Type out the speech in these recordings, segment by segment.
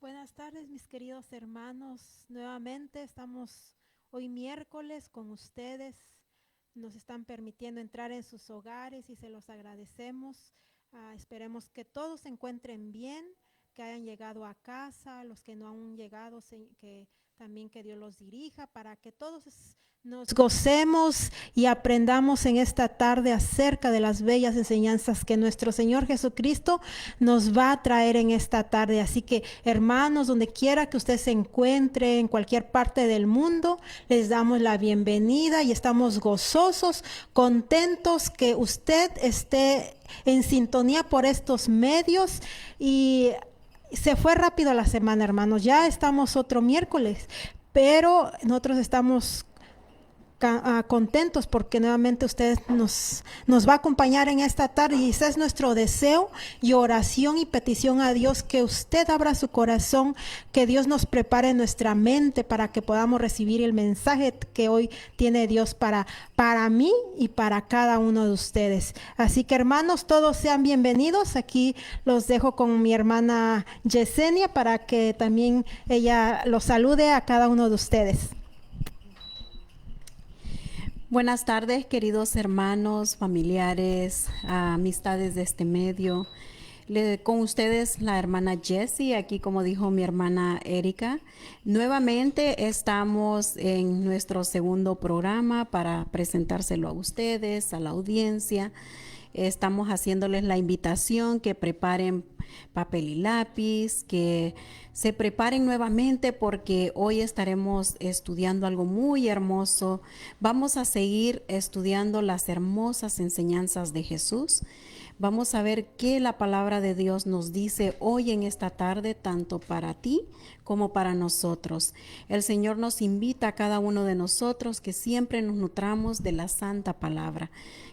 Buenas tardes, mis queridos hermanos. Nuevamente estamos hoy miércoles con ustedes. Nos están permitiendo entrar en sus hogares y se los agradecemos. Esperemos que todos se encuentren bien, que hayan llegado a casa, los que no han llegado, que también que Dios los dirija para que todos nos gocemos y aprendamos en esta tarde acerca de las bellas enseñanzas que nuestro Señor Jesucristo nos va a traer en esta tarde. Así que, hermanos, donde quiera que usted se encuentre, en cualquier parte del mundo, les damos la bienvenida y estamos gozosos, contentos que usted esté en sintonía por estos medios. Y se fue rápido la semana, hermanos. Ya estamos otro miércoles, pero nosotros estamos contentos porque nuevamente usted nos va a acompañar en esta tarde, y ese es nuestro deseo y oración y petición a Dios, que usted abra su corazón, que Dios nos prepare nuestra mente para que podamos recibir el mensaje que hoy tiene Dios para mí y para cada uno de ustedes. Así que, hermanos, todos sean bienvenidos. Aquí los dejo con mi hermana Yesenia para que también ella los salude a cada uno de ustedes. Buenas tardes, queridos hermanos, familiares, amistades de este medio. Con ustedes la hermana Jessie, aquí como dijo mi hermana Erika. Nuevamente estamos en nuestro segundo programa para presentárselo a ustedes, a la audiencia. Estamos haciéndoles la invitación que preparen papel y lápiz, que se preparen nuevamente porque hoy estaremos estudiando algo muy hermoso. Vamos a seguir estudiando las hermosas enseñanzas de Jesús. Vamos a ver qué la palabra de Dios nos dice hoy en esta tarde, tanto para ti como para nosotros. El Señor nos invita a cada uno de nosotros que siempre nos nutramos de la santa palabra,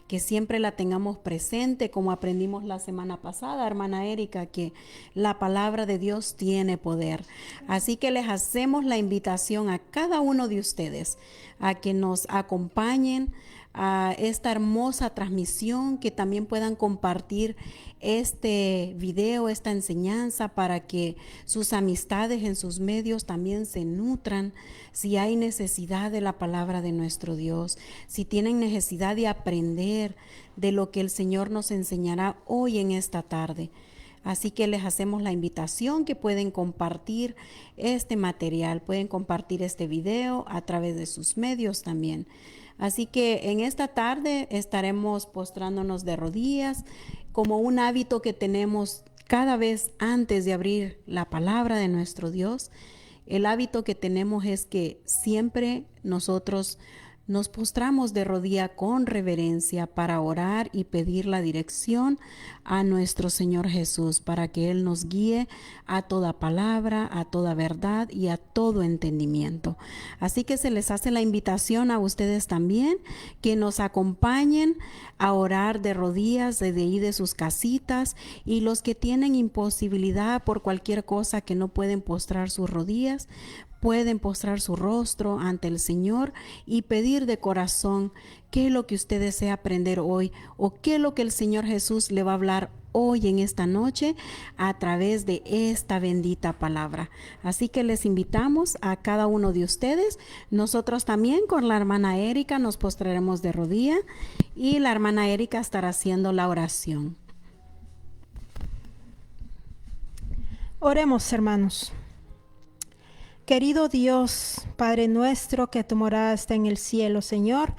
que siempre la tengamos presente, como aprendimos la semana pasada, hermana Erika, que la palabra de Dios tiene poder. Así que les hacemos la invitación a cada uno de ustedes a que nos acompañen a esta hermosa transmisión, que también puedan compartir este video, esta enseñanza, para que sus amistades en sus medios también se nutran. Si hay necesidad de la palabra de nuestro Dios, si tienen necesidad de aprender de lo que el Señor nos enseñará hoy en esta tarde. Así que les hacemos la invitación que pueden compartir este material, pueden compartir este video a través de sus medios también. Así que en esta tarde estaremos postrándonos de rodillas como un hábito que tenemos cada vez antes de abrir la palabra de nuestro Dios. El hábito que tenemos es que siempre nosotros nos postramos de rodilla con reverencia para orar y pedir la dirección a nuestro Señor Jesús, para que Él nos guíe a toda palabra, a toda verdad y a todo entendimiento. Así que se les hace la invitación a ustedes también que nos acompañen a orar de rodillas desde ahí de sus casitas, y los que tienen imposibilidad por cualquier cosa que no pueden postrar sus rodillas, pueden postrar su rostro ante el Señor y pedir de corazón qué es lo que usted desea aprender hoy, o qué es lo que el Señor Jesús le va a hablar hoy en esta noche a través de esta bendita palabra. Así que les invitamos a cada uno de ustedes. Nosotros también con la hermana Erika nos postraremos de rodilla y la hermana Erika estará haciendo la oración. Oremos, hermanos. Querido Dios, Padre nuestro, que tu morada está en el cielo, Señor,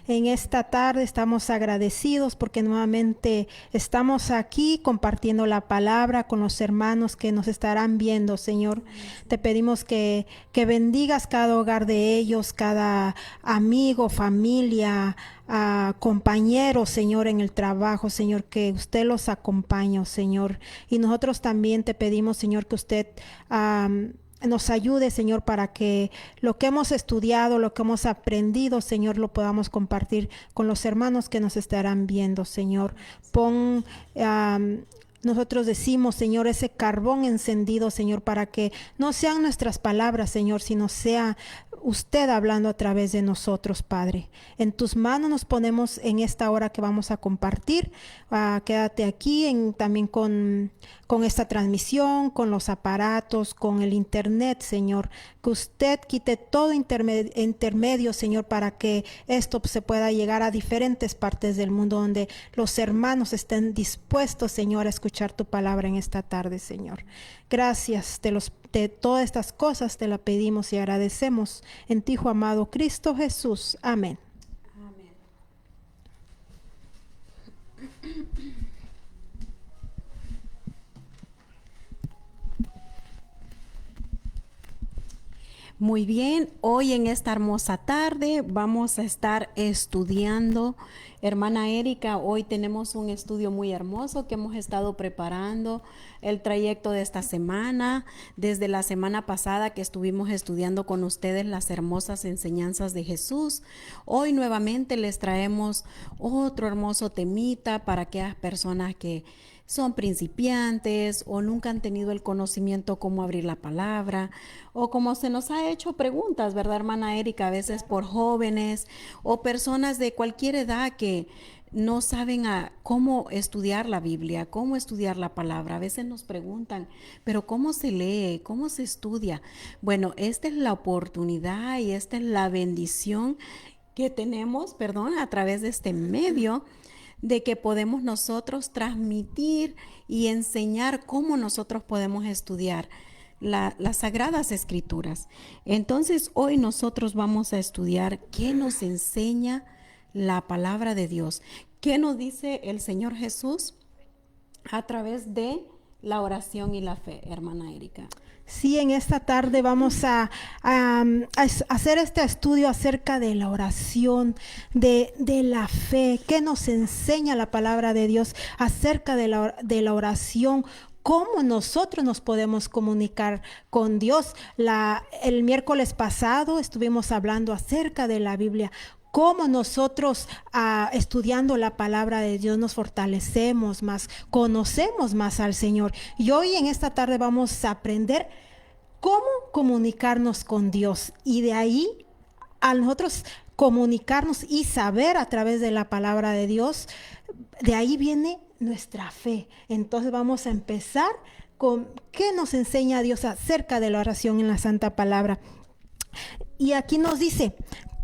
en esta tarde estamos agradecidos porque nuevamente estamos aquí compartiendo la palabra con los hermanos que nos estarán viendo, Señor. Te pedimos que bendigas cada hogar de ellos, cada amigo, familia, compañeros, Señor, en el trabajo, Señor, que usted los acompañe, Señor. Y nosotros también te pedimos, Señor, que usted nos ayude, Señor, para que lo que hemos estudiado, lo que hemos aprendido, Señor, lo podamos compartir con los hermanos que nos estarán viendo, Señor. Pon nosotros decimos, Señor, ese carbón encendido, Señor, para que no sean nuestras palabras, Señor, sino sea usted hablando a través de nosotros, Padre. En tus manos nos ponemos en esta hora que vamos a compartir. Quédate aquí también con esta transmisión, con los aparatos, con el internet, Señor. Que usted quite todo intermedio, Señor, para que esto se pueda llegar a diferentes partes del mundo donde los hermanos estén dispuestos, Señor, a escuchar tu palabra en esta tarde, Señor. Gracias de todas estas cosas te la pedimos y agradecemos en ti, Hijo amado Cristo Jesús. Amén. Muy bien, hoy en esta hermosa tarde vamos a estar estudiando. Hermana Erika, hoy tenemos un estudio muy hermoso que hemos estado preparando el trayecto de esta semana, desde la semana pasada que estuvimos estudiando con ustedes las hermosas enseñanzas de Jesús. Hoy nuevamente les traemos otro hermoso temita para aquellas personas que son principiantes o nunca han tenido el conocimiento cómo abrir la palabra, o como se nos ha hecho preguntas, ¿verdad, hermana Erika? A veces por jóvenes o personas de cualquier edad que no saben cómo estudiar la Biblia, cómo estudiar la palabra. A veces nos preguntan, pero ¿cómo se lee? ¿Cómo se estudia? Bueno, esta es la oportunidad y esta es la bendición que tenemos, a través de este medio, de que podemos nosotros transmitir y enseñar cómo nosotros podemos estudiar las Sagradas Escrituras. Entonces, hoy nosotros vamos a estudiar qué nos enseña la palabra de Dios. ¿Qué nos dice el Señor Jesús a través de la oración y la fe, hermana Erika? Sí, en esta tarde vamos a hacer este estudio acerca de la oración, de la fe, qué nos enseña la palabra de Dios acerca de la oración, cómo nosotros nos podemos comunicar con Dios. El miércoles pasado estuvimos hablando acerca de la Biblia, cómo nosotros estudiando la palabra de Dios nos fortalecemos más, conocemos más al Señor. Y hoy en esta tarde vamos a aprender cómo comunicarnos con Dios. Y de ahí a nosotros comunicarnos y saber a través de la palabra de Dios, de ahí viene nuestra fe. Entonces vamos a empezar con qué nos enseña Dios acerca de la oración en la Santa Palabra. Y aquí nos dice,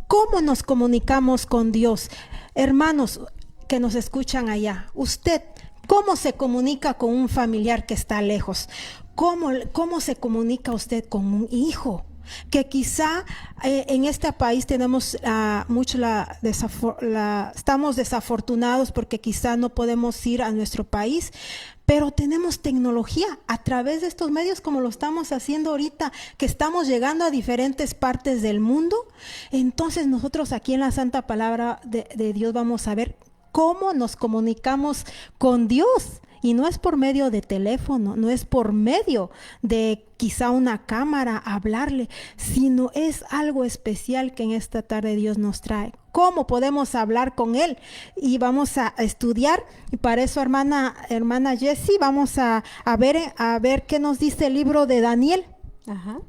¿cómo nos comunicamos con Dios? Hermanos que nos escuchan allá, usted, ¿cómo se comunica con un familiar que está lejos? ¿Cómo se comunica usted con un hijo? Que quizá en este país tenemos estamos desafortunados porque quizá no podemos ir a nuestro país, pero tenemos tecnología a través de estos medios como lo estamos haciendo ahorita, que estamos llegando a diferentes partes del mundo. Entonces nosotros aquí en la Santa Palabra de Dios vamos a ver cómo nos comunicamos con Dios. Y no es por medio de teléfono, no es por medio de quizá una cámara hablarle, sino es algo especial que en esta tarde Dios nos trae. ¿Cómo podemos hablar con Él? Y vamos a estudiar. Y para eso, hermana Jessie, vamos a ver qué nos dice el libro de Daniel. Ajá.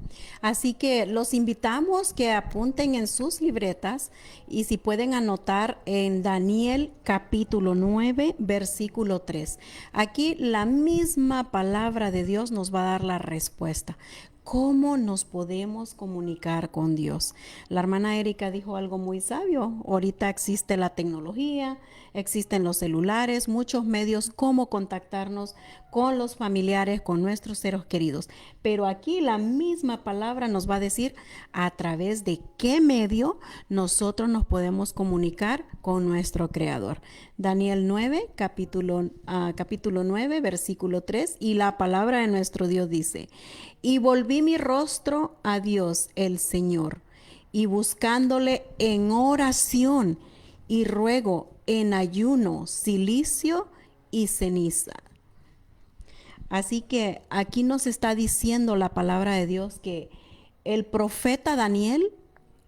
Así que los invitamos que apunten en sus libretas y si pueden anotar en Daniel capítulo 9, versículo 3. Aquí la misma palabra de Dios nos va a dar la respuesta. ¿Cómo nos podemos comunicar con Dios? La hermana Erika dijo algo muy sabio. Ahorita existe la tecnología, existen los celulares, muchos medios cómo contactarnos con los familiares, con nuestros seres queridos. Pero aquí la misma palabra nos va a decir a través de qué medio nosotros nos podemos comunicar con nuestro Creador. Daniel 9, capítulo 9, versículo 3, y la palabra de nuestro Dios dice: y volví mi rostro a Dios el Señor, y buscándole en oración y ruego en ayuno, cilicio y ceniza. Así que aquí nos está diciendo la palabra de Dios que el profeta Daniel,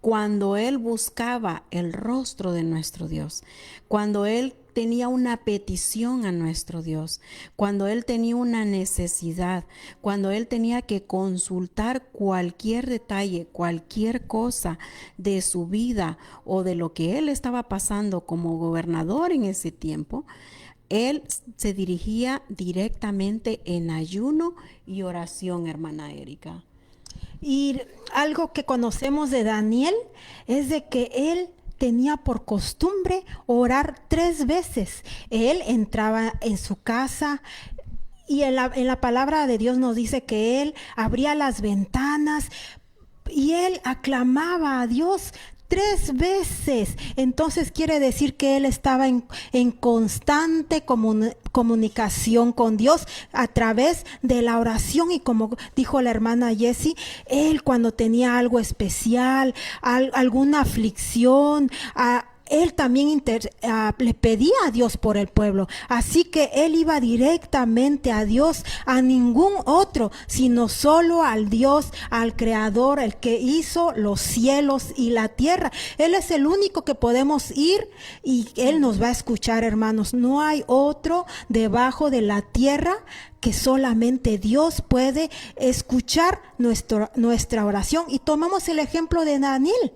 cuando él buscaba el rostro de nuestro Dios, cuando él tenía una petición a nuestro Dios, cuando él tenía una necesidad, cuando él tenía que consultar cualquier detalle, cualquier cosa de su vida o de lo que él estaba pasando como gobernador en ese tiempo, él se dirigía directamente en ayuno y oración, hermana Erika. Y algo que conocemos de Daniel es de que él tenía por costumbre orar 3 veces. Él entraba en su casa y en la palabra de Dios nos dice que él abría las ventanas y él aclamaba a Dios 3 veces. Entonces quiere decir que él estaba en constante comunicación con Dios a través de la oración. Y como dijo la hermana Jessie, él cuando tenía algo especial, alguna aflicción, él también le pedía a Dios por el pueblo. Así que él iba directamente a Dios, a ningún otro, sino solo al Dios, al Creador, el que hizo los cielos y la tierra. Él es el único que podemos ir y él nos va a escuchar, hermanos. No hay otro debajo de la tierra que solamente Dios puede escuchar nuestra oración. Y tomamos el ejemplo de Daniel.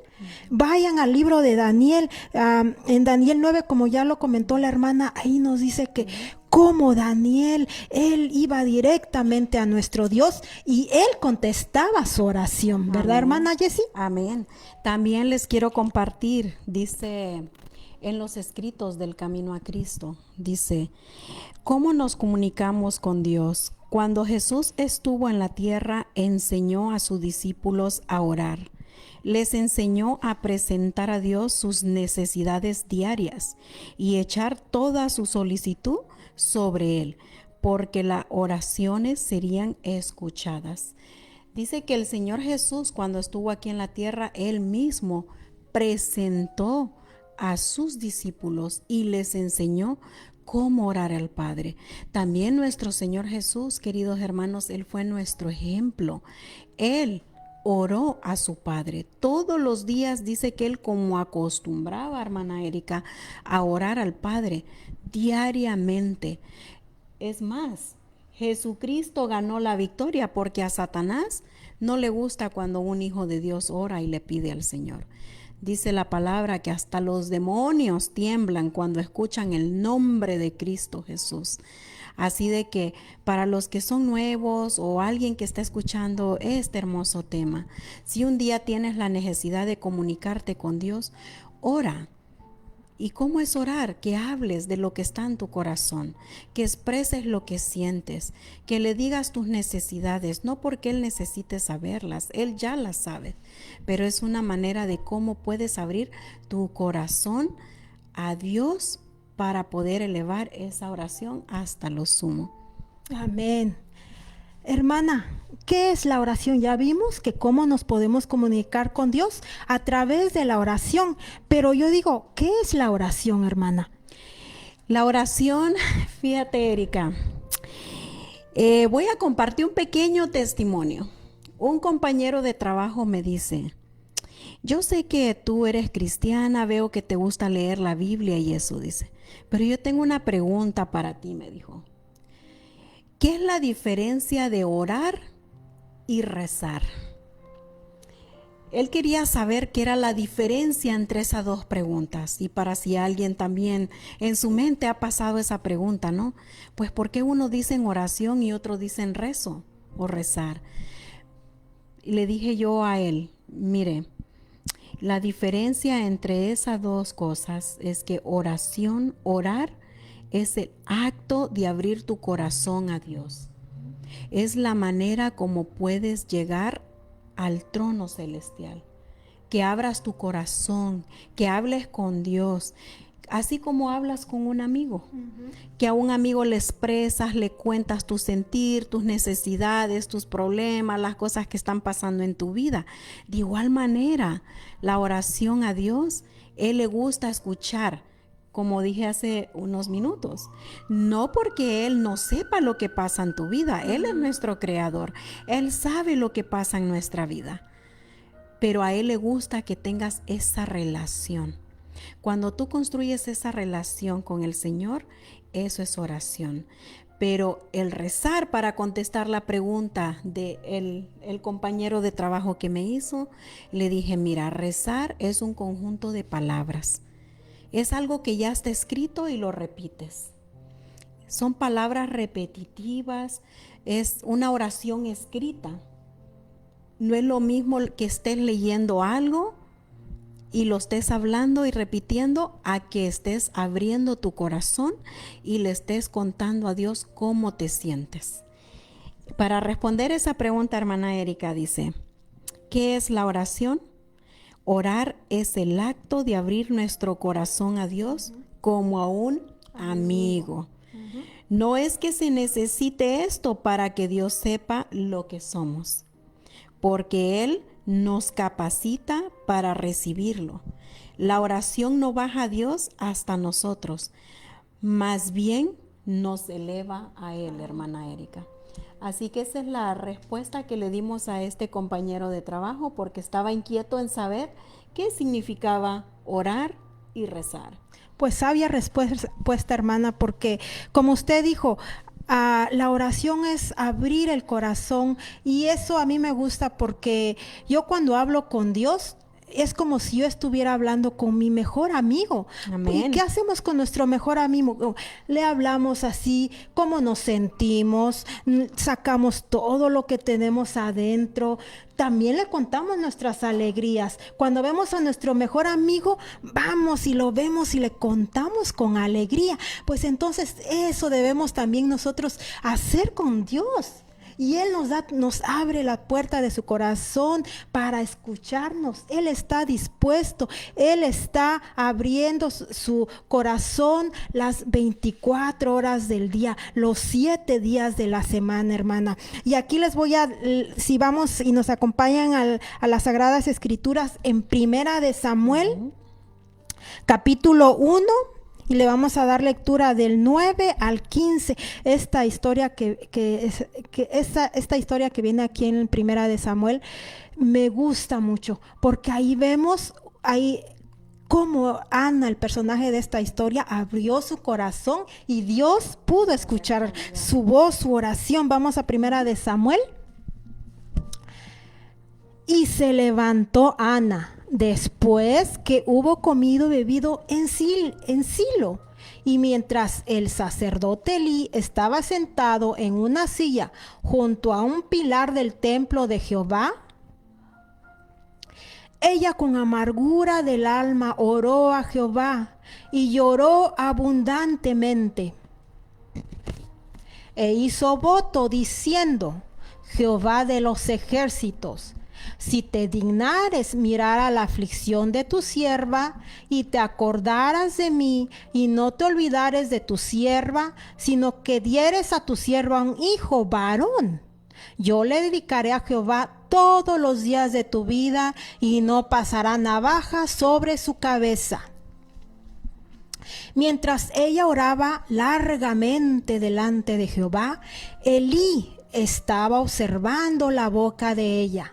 Vayan al libro de Daniel, en Daniel 9, como ya lo comentó la hermana, ahí nos dice que como Daniel, él iba directamente a nuestro Dios y él contestaba su oración, ¿verdad, hermana Jessie? Amén. También les quiero compartir, dice en los escritos del Camino a Cristo, dice, ¿cómo nos comunicamos con Dios? Cuando Jesús estuvo en la tierra, enseñó a sus discípulos a orar. Les enseñó a presentar a Dios sus necesidades diarias y echar toda su solicitud sobre Él, porque las oraciones serían escuchadas. Dice que el Señor Jesús, cuando estuvo aquí en la tierra, Él mismo presentó a sus discípulos y les enseñó cómo orar al Padre. También nuestro Señor Jesús, queridos hermanos, Él fue nuestro ejemplo. Él oró a su Padre. Todos los días dice que él como acostumbraba, hermana Erika, a orar al Padre diariamente. Es más, Jesucristo ganó la victoria porque a Satanás no le gusta cuando un hijo de Dios ora y le pide al Señor. Dice la palabra que hasta los demonios tiemblan cuando escuchan el nombre de Cristo Jesús. Así de que para los que son nuevos o alguien que está escuchando este hermoso tema, si un día tienes la necesidad de comunicarte con Dios, ora. ¿Y cómo es orar? Que hables de lo que está en tu corazón, que expreses lo que sientes, que le digas tus necesidades, no porque Él necesite saberlas, Él ya las sabe, pero es una manera de cómo puedes abrir tu corazón a Dios para poder elevar esa oración hasta lo sumo. Amén. Hermana, ¿qué es la oración? Ya vimos que cómo nos podemos comunicar con Dios a través de la oración, pero yo digo, ¿qué es la oración, hermana? La oración, fíjate, Erika, voy a compartir un pequeño testimonio. Un compañero de trabajo me dice, yo sé que tú eres cristiana, veo que te gusta leer la Biblia y eso, dice, pero yo tengo una pregunta para ti, me dijo. ¿Qué es la diferencia de orar y rezar? Él quería saber qué era la diferencia entre esas dos preguntas. Y para si alguien también en su mente ha pasado esa pregunta, ¿no? Pues ¿por qué uno dice en oración y otro dice en rezo o rezar? Y le dije yo a él, mire, la diferencia entre esas dos cosas es que oración, orar, es el acto de abrir tu corazón a Dios. Es la manera como puedes llegar al trono celestial. Que abras tu corazón, que hables con Dios, así como hablas con un amigo. Que a un amigo le expresas, le cuentas tu sentir, tus necesidades, tus problemas, las cosas que están pasando en tu vida. De igual manera, la oración a Dios, Él le gusta escuchar. Como dije hace unos minutos, no porque Él no sepa lo que pasa en tu vida, Él es nuestro creador, Él sabe lo que pasa en nuestra vida, pero a Él le gusta que tengas esa relación. Cuando tú construyes esa relación con el Señor, eso es oración. Pero el rezar para contestar la pregunta de el compañero de trabajo que me hizo, le dije, mira, rezar es un conjunto de palabras. Es algo que ya está escrito y lo repites. Son palabras repetitivas, es una oración escrita. No es lo mismo que estés leyendo algo y lo estés hablando y repitiendo a que estés abriendo tu corazón y le estés contando a Dios cómo te sientes. Para responder esa pregunta, hermana Erika dice, ¿qué es la oración? Orar es el acto de abrir nuestro corazón a Dios como a un amigo. No es que se necesite esto para que Dios sepa lo que somos, porque Él nos capacita para recibirlo. La oración no baja a Dios hasta nosotros, más bien nos eleva a Él, hermana Erika. Así que esa es la respuesta que le dimos a este compañero de trabajo, porque estaba inquieto en saber qué significaba orar y rezar. Pues sabia respuesta, hermana, porque como usted dijo, la oración es abrir el corazón, y eso a mí me gusta porque yo cuando hablo con Dios es como si yo estuviera hablando con mi mejor amigo. Amén. ¿Y qué hacemos con nuestro mejor amigo? Le hablamos así, cómo nos sentimos, sacamos todo lo que tenemos adentro. También le contamos nuestras alegrías. Cuando vemos a nuestro mejor amigo, vamos y lo vemos y le contamos con alegría. Pues entonces eso debemos también nosotros hacer con Dios. Y Él nos abre la puerta de su corazón para escucharnos. Él está dispuesto. Él está abriendo su corazón las 24 horas del día, los 7 días de la semana, hermana. Y aquí les voy si vamos y nos acompañan a las Sagradas Escrituras en Primera de Samuel, capítulo 1. Y le vamos a dar lectura del 9 al 15. Esta historia esta historia que viene aquí en Primera de Samuel me gusta mucho, porque ahí vemos cómo Ana, el personaje de esta historia, abrió su corazón y Dios pudo escuchar su voz, su oración. Vamos a Primera de Samuel. Y se levantó Ana después que hubo comido y bebido en Silo. Y mientras el sacerdote Elí estaba sentado en una silla junto a un pilar del templo de Jehová, ella con amargura del alma oró a Jehová y lloró abundantemente. E hizo voto diciendo: Jehová de los ejércitos, si te dignares mirar a la aflicción de tu sierva y te acordaras de mí y no te olvidares de tu sierva, sino que dieres a tu sierva un hijo varón, yo le dedicaré a Jehová todos los días de tu vida y no pasará navaja sobre su cabeza. Mientras ella oraba largamente delante de Jehová, Elí estaba observando la boca de ella.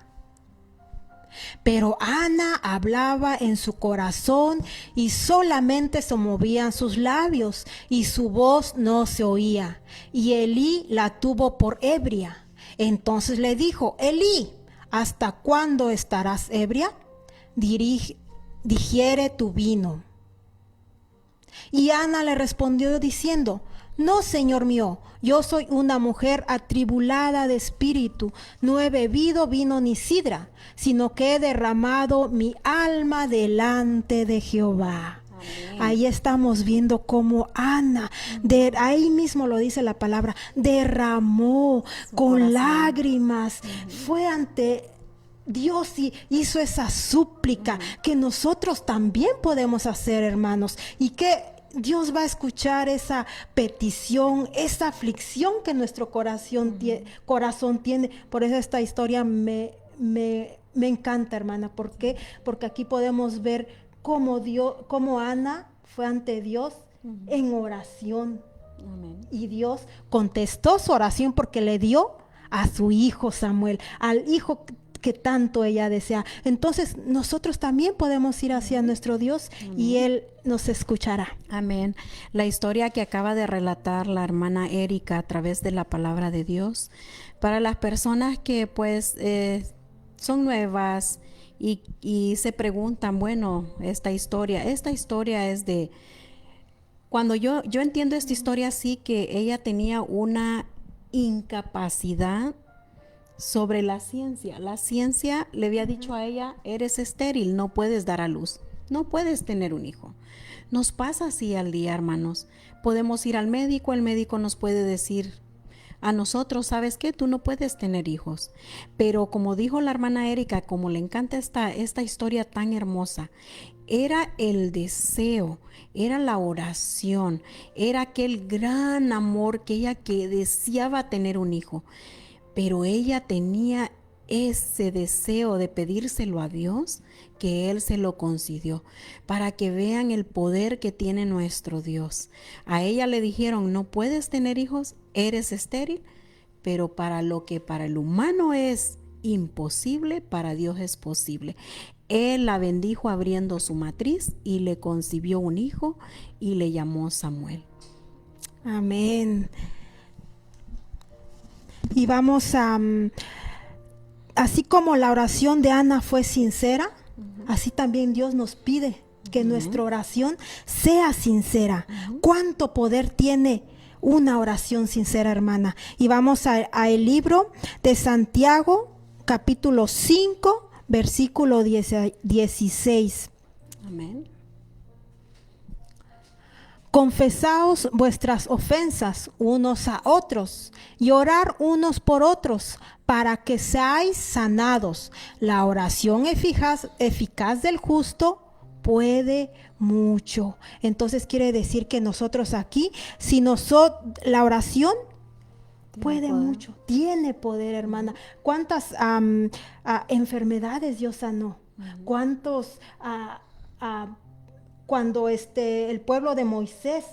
Pero Ana hablaba en su corazón y solamente se movían sus labios y su voz no se oía. Y Elí la tuvo por ebria. Entonces le dijo: Elí, ¿hasta cuándo estarás ebria? Digiere tu vino. Y Ana le respondió diciendo: No, Señor mío, yo soy una mujer atribulada de espíritu, no he bebido vino ni sidra, sino que he derramado mi alma delante de Jehová. Amén. Ahí estamos viendo cómo Ana, ahí mismo lo dice la palabra, derramó con lágrimas, fue ante Dios y hizo esa súplica que nosotros también podemos hacer, hermanos, y que Dios va a escuchar esa petición, esa aflicción que nuestro corazón tiene. Por eso esta historia me encanta, hermana. ¿Por qué? Porque aquí podemos ver cómo Ana fue ante Dios en oración. Amén. Y Dios contestó su oración porque le dio a su hijo Samuel, al hijo que tanto ella desea. Entonces nosotros también podemos ir hacia nuestro Dios y Él nos escuchará. Amén. La historia que acaba de relatar la hermana Erika a través de la palabra de Dios, para las personas que pues son nuevas y se preguntan, bueno, esta historia es de... Cuando yo entiendo esta historia así, que ella tenía una incapacidad sobre la ciencia. La ciencia le había dicho a ella, eres estéril, no puedes dar a luz, no puedes tener un hijo. Nos pasa así al día, hermanos. Podemos ir al médico, el médico nos puede decir a nosotros, ¿sabes qué? Tú no puedes tener hijos. Pero como dijo la hermana Erika, como le encanta esta historia tan hermosa, era el deseo, era la oración, era aquel gran amor que deseaba tener un hijo. Pero ella tenía ese deseo de pedírselo a Dios, que Él se lo concedió, para que vean el poder que tiene nuestro Dios. A ella le dijeron, no puedes tener hijos, eres estéril, pero para lo que para el humano es imposible, para Dios es posible. Él la bendijo abriendo su matriz y le concibió un hijo y le llamó Samuel. Amén. Y vamos a, así como la oración de Ana fue sincera, así también Dios nos pide que nuestra oración sea sincera. ¿Cuánto poder tiene una oración sincera, hermana? Y vamos a el libro de Santiago, capítulo 5, versículo 16. Amén. Confesaos vuestras ofensas unos a otros y orar unos por otros para que seáis sanados. La oración eficaz del justo puede mucho. Entonces quiere decir que nosotros aquí, si la oración puede mucho, tiene poder, hermana. ¿Cuántas enfermedades Dios sanó? ¿Cuántos... cuando el pueblo de Moisés,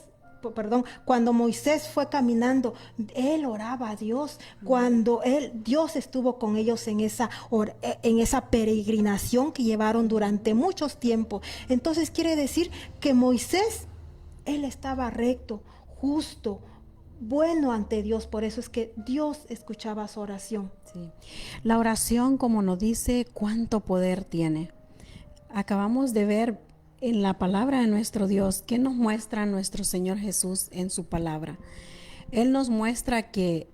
cuando Moisés fue caminando, él oraba a Dios. Cuando Dios estuvo con ellos en esa peregrinación que llevaron durante muchos tiempos. Entonces quiere decir que Moisés, él estaba recto, justo, bueno ante Dios. Por eso es que Dios escuchaba su oración. Sí. La oración, como nos dice, cuánto poder tiene. Acabamos de ver en la palabra de nuestro Dios, ¿qué nos muestra nuestro Señor Jesús en su palabra? Él nos muestra que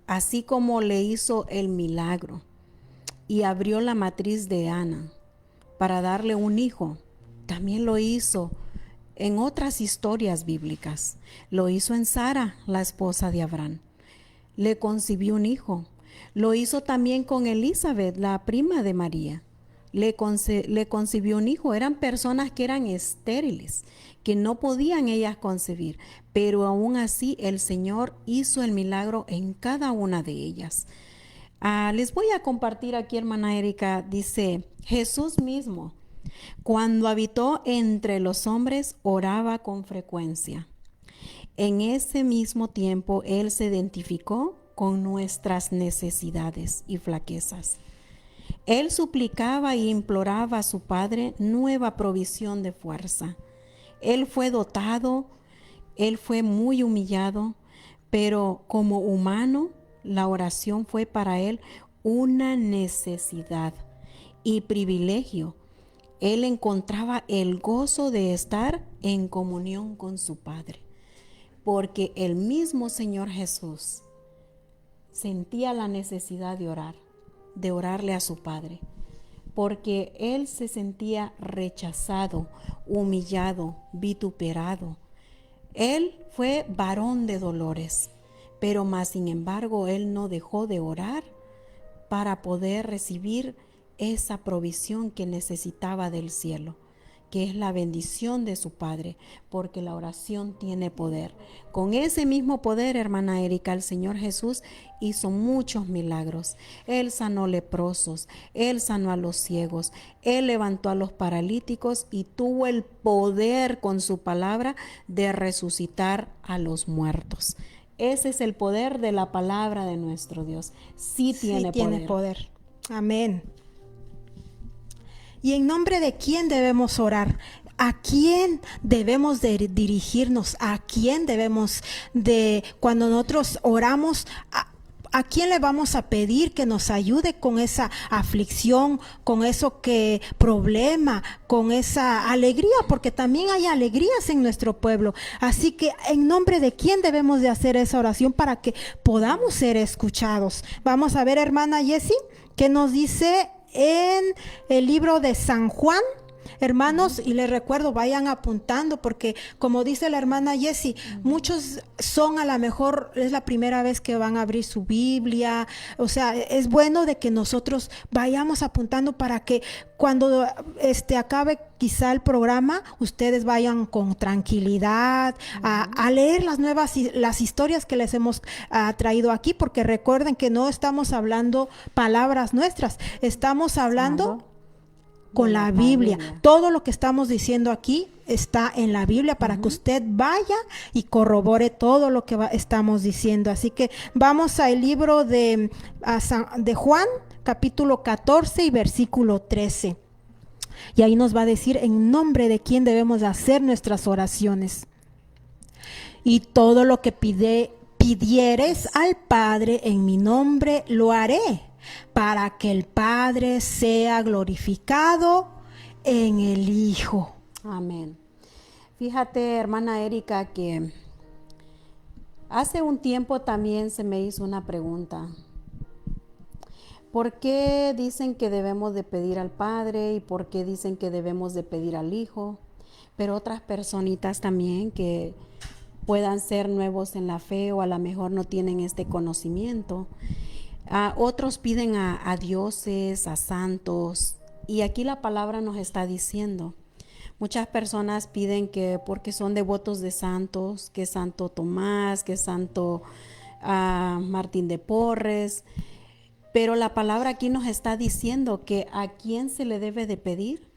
así como le hizo el milagro y abrió la matriz de Ana para darle un hijo, también lo hizo en otras historias bíblicas. Lo hizo en Sara, la esposa de Abraham. Le concibió un hijo. Lo hizo también con Elizabeth, la prima de María. Le concibió un hijo. Eran personas que eran estériles, que no podían ellas concebir, pero aún así el Señor hizo el milagro en cada una de ellas. Les voy a compartir aquí, hermana Erika, dice, Jesús mismo, cuando habitó entre los hombres, oraba con frecuencia. En ese mismo tiempo, Él se identificó con nuestras necesidades y flaquezas. Él suplicaba y imploraba a su Padre nueva provisión de fuerza. Él fue dotado, él fue muy humillado, pero como humano, la oración fue para él una necesidad y privilegio. Él encontraba el gozo de estar en comunión con su Padre, porque el mismo Señor Jesús sentía la necesidad de orar, de orarle a su Padre, porque él se sentía rechazado, humillado, vituperado. Él fue varón de dolores, pero más sin embargo él no dejó de orar para poder recibir esa provisión que necesitaba del cielo, que es la bendición de su Padre, porque la oración tiene poder. Con ese mismo poder, hermana Erika, el Señor Jesús hizo muchos milagros. Él sanó leprosos, Él sanó a los ciegos, Él levantó a los paralíticos y tuvo el poder con su palabra de resucitar a los muertos. Ese es el poder de la palabra de nuestro Dios. Sí tiene poder. Amén. ¿Y en nombre de quién debemos orar? ¿A quién debemos de dirigirnos? ¿A quién debemos de, cuando nosotros oramos, a quién le vamos a pedir que nos ayude con esa aflicción, con eso que problema, con esa alegría? Porque también hay alegrías en nuestro pueblo. Así que en nombre de quién debemos de hacer esa oración para que podamos ser escuchados. Vamos a ver, hermana Jessie, ¿qué nos dice en el libro de San Juan? Hermanos, y les recuerdo, vayan apuntando, porque como dice la hermana Jessie, muchos son, a lo mejor es la primera vez que van a abrir su Biblia. O sea, es bueno de que nosotros vayamos apuntando para que cuando acabe quizá el programa, ustedes vayan con tranquilidad a leer las historias que les hemos traído aquí, porque recuerden que no estamos hablando palabras nuestras, estamos hablando con la Biblia. Todo lo que estamos diciendo aquí está en la Biblia para que usted vaya y corrobore todo lo que estamos diciendo. Así que vamos al libro de Juan, capítulo 14 y versículo 13. Y ahí nos va a decir en nombre de quién debemos hacer nuestras oraciones. Y todo lo que pidieres al Padre en mi nombre lo haré, para que el Padre sea glorificado en el Hijo. Amén. Fíjate, hermana Erika, que hace un tiempo también se me hizo una pregunta. ¿Por qué dicen que debemos de pedir al Padre y por qué dicen que debemos de pedir al Hijo? Pero otras personitas también que puedan ser nuevos en la fe o a lo mejor no tienen este conocimiento. Otros piden a dioses, a santos, y aquí la palabra nos está diciendo, muchas personas piden que porque son devotos de santos, que Santo Tomás, que Santo Martín de Porres, pero la palabra aquí nos está diciendo que a quién se le debe de pedir.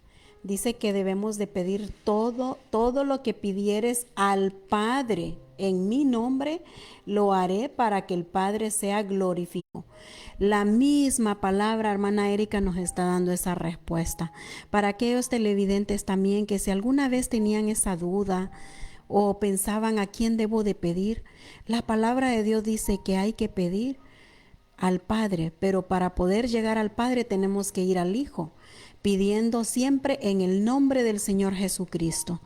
Dice que debemos de pedir todo lo que pidieres al Padre en mi nombre, lo haré para que el Padre sea glorificado. La misma palabra, hermana Erika, nos está dando esa respuesta. Para aquellos televidentes también que si alguna vez tenían esa duda o pensaban a quién debo de pedir, la palabra de Dios dice que hay que pedir al Padre, pero para poder llegar al Padre tenemos que ir al Hijo, pidiendo siempre en el nombre del Señor Jesucristo,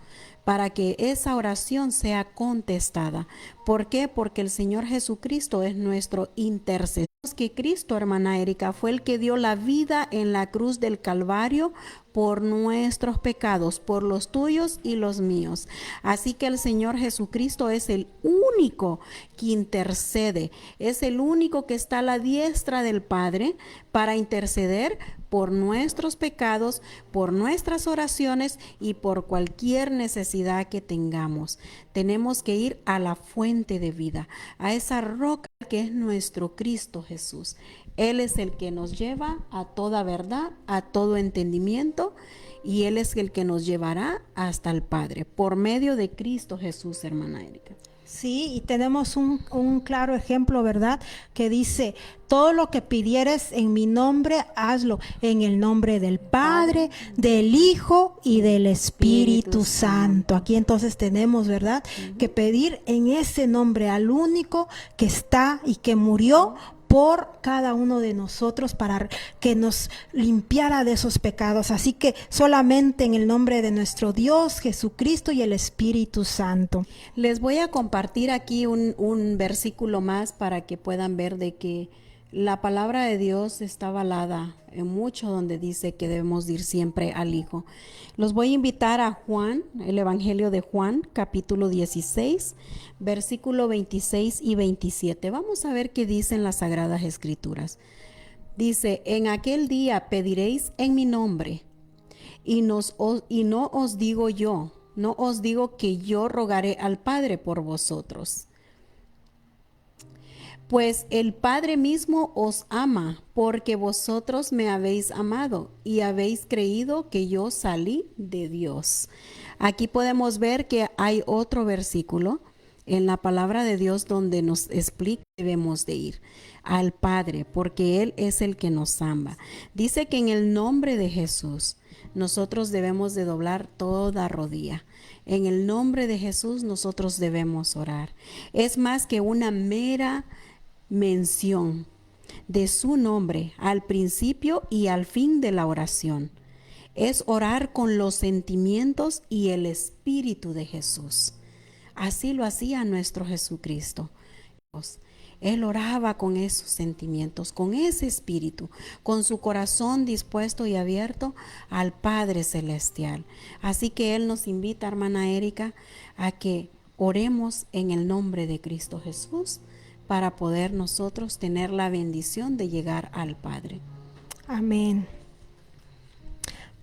para que esa oración sea contestada. ¿Por qué? Porque el Señor Jesucristo es nuestro intercesor. Que Cristo, hermana Erika, fue el que dio la vida en la cruz del Calvario por nuestros pecados, por los tuyos y los míos. Así que el Señor Jesucristo es el único que intercede, es el único que está a la diestra del Padre para interceder por nuestros pecados, por nuestras oraciones y por cualquier necesidad que tengamos. Tenemos que ir a la fuente de vida, a esa roca que es nuestro Cristo Jesús. Él es el que nos lleva a toda verdad, a todo entendimiento, y Él es el que nos llevará hasta el Padre, por medio de Cristo Jesús, hermana Erika. Sí, y tenemos un claro ejemplo, ¿verdad? Que dice, todo lo que pidieres en mi nombre, hazlo en el nombre del Padre, del Hijo y del Espíritu Santo. Aquí entonces tenemos, ¿verdad? Que pedir en ese nombre al único que está y que murió por cada uno de nosotros para que nos limpiara de esos pecados. Así que solamente en el nombre de nuestro Dios, Jesucristo y el Espíritu Santo. Les voy a compartir aquí un versículo más para que puedan ver de que la palabra de Dios está avalada en mucho donde dice que debemos ir siempre al Hijo. Los voy a invitar a Juan, el Evangelio de Juan, capítulo 16, versículo 26 y 27. Vamos a ver qué dicen las Sagradas Escrituras. Dice, en aquel día pediréis en mi nombre, y no os digo yo, no os digo que yo rogaré al Padre por vosotros. Pues el Padre mismo os ama, porque vosotros me habéis amado y habéis creído que yo salí de Dios. Aquí podemos ver que hay otro versículo en la palabra de Dios donde nos explica que debemos de ir al Padre, porque Él es el que nos ama. Dice que en el nombre de Jesús nosotros debemos de doblar toda rodilla. En el nombre de Jesús nosotros debemos orar. Es más que una mera mención de su nombre al principio y al fin de la oración. Es orar con los sentimientos y el espíritu de Jesús. Así lo hacía nuestro Jesucristo. Él oraba con esos sentimientos, con ese espíritu, con su corazón dispuesto y abierto al Padre Celestial. Así que Él nos invita, hermana Erika, a que oremos en el nombre de Cristo Jesús para poder nosotros tener la bendición de llegar al Padre. Amén.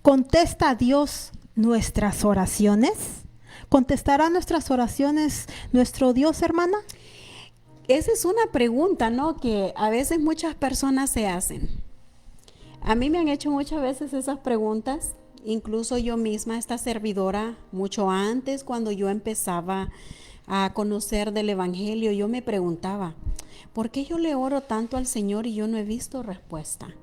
¿Contesta Dios nuestras oraciones? ¿Contestará nuestras oraciones nuestro Dios, hermana? Esa es una pregunta, ¿no? Que a veces muchas personas se hacen. A mí me han hecho muchas veces esas preguntas, incluso yo misma, esta servidora, mucho antes, cuando yo empezaba a conocer del Evangelio, yo me preguntaba, ¿por qué yo le oro tanto al Señor y yo no he visto respuesta?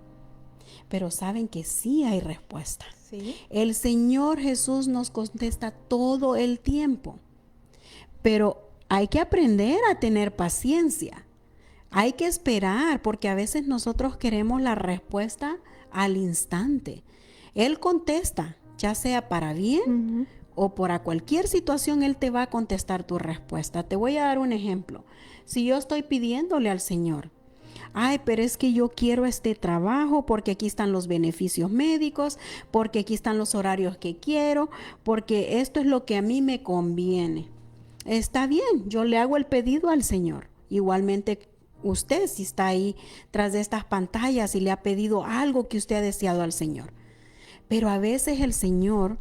Pero saben que sí hay respuesta. Sí. El Señor Jesús nos contesta todo el tiempo, pero hay que aprender a tener paciencia. Hay que esperar, porque a veces nosotros queremos la respuesta al instante. Él contesta, ya sea para bien o para cualquier situación, Él te va a contestar tu respuesta. Te voy a dar un ejemplo. Si yo estoy pidiéndole al Señor, ay, pero es que yo quiero este trabajo porque aquí están los beneficios médicos, porque aquí están los horarios que quiero, porque esto es lo que a mí me conviene. Está bien, yo le hago el pedido al Señor. Igualmente usted, si está ahí tras de estas pantallas y le ha pedido algo que usted ha deseado al Señor. Pero a veces el Señor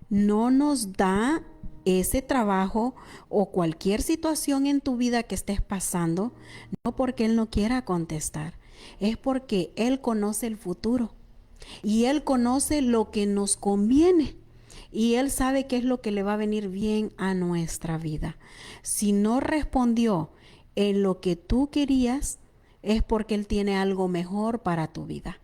no nos da ese trabajo o cualquier situación en tu vida que estés pasando, no porque Él no quiera contestar, es porque Él conoce el futuro y Él conoce lo que nos conviene. Y Él sabe qué es lo que le va a venir bien a nuestra vida. Si no respondió en lo que tú querías, es porque Él tiene algo mejor para tu vida.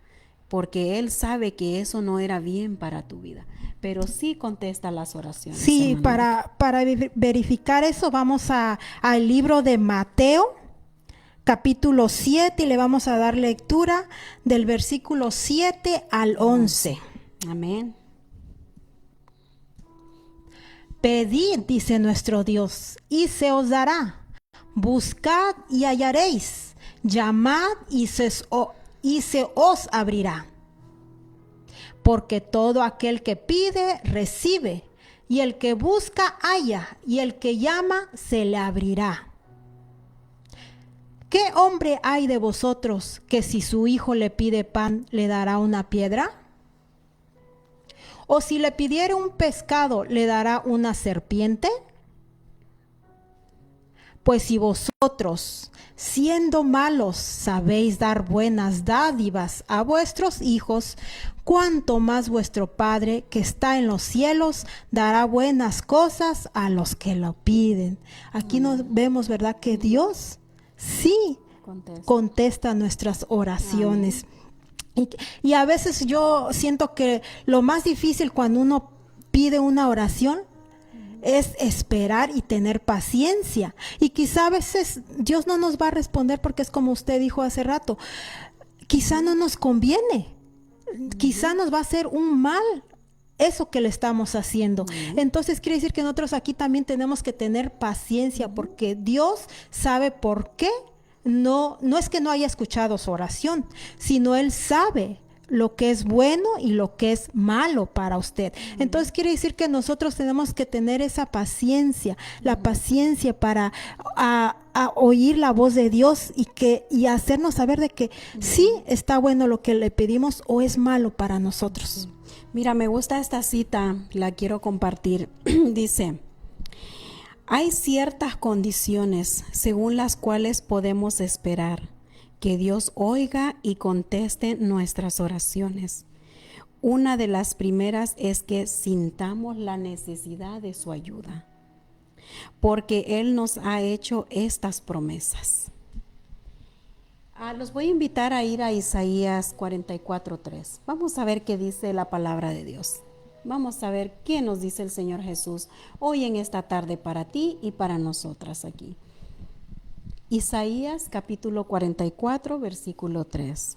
Porque Él sabe que eso no era bien para tu vida. Pero sí contesta las oraciones. Sí, hermana. para verificar eso vamos al libro de Mateo, capítulo 7, y le vamos a dar lectura del versículo 7 al 11. Amén. Pedid, dice nuestro Dios, y se os dará. Buscad y hallaréis. Llamad y se os abrirá. Porque todo aquel que pide, recibe. Y el que busca, halla. Y el que llama, se le abrirá. ¿Qué hombre hay de vosotros que si su hijo le pide pan, le dará una piedra? ¿O si le pidiere un pescado, le dará una serpiente? Pues si vosotros, siendo malos, sabéis dar buenas dádivas a vuestros hijos, cuánto más vuestro Padre que está en los cielos dará buenas cosas a los que lo piden. Aquí nos vemos, ¿verdad? Que Dios sí contesta nuestras oraciones. Amén. Y a veces yo siento que lo más difícil cuando uno pide una oración es esperar y tener paciencia. Y quizá a veces Dios no nos va a responder porque es como usted dijo hace rato. Quizá no nos conviene. Quizá nos va a hacer un mal eso que le estamos haciendo. Entonces quiere decir que nosotros aquí también tenemos que tener paciencia porque Dios sabe por qué. No es que no haya escuchado su oración, sino Él sabe lo que es bueno y lo que es malo para usted. Entonces quiere decir que nosotros tenemos que tener esa paciencia, la paciencia para a oír la voz de Dios y hacernos saber de que sí está bueno lo que le pedimos o es malo para nosotros. Mira, me gusta esta cita, la quiero compartir. Dice: hay ciertas condiciones según las cuales podemos esperar que Dios oiga y conteste nuestras oraciones. Una de las primeras es que sintamos la necesidad de su ayuda. porque Él nos ha hecho estas promesas. Los voy a invitar a ir a Isaías 44:3. Vamos a ver qué dice la palabra de Dios. Vamos a ver qué nos dice el Señor Jesús hoy en esta tarde para ti y para nosotras aquí. Isaías capítulo 44, versículo 3.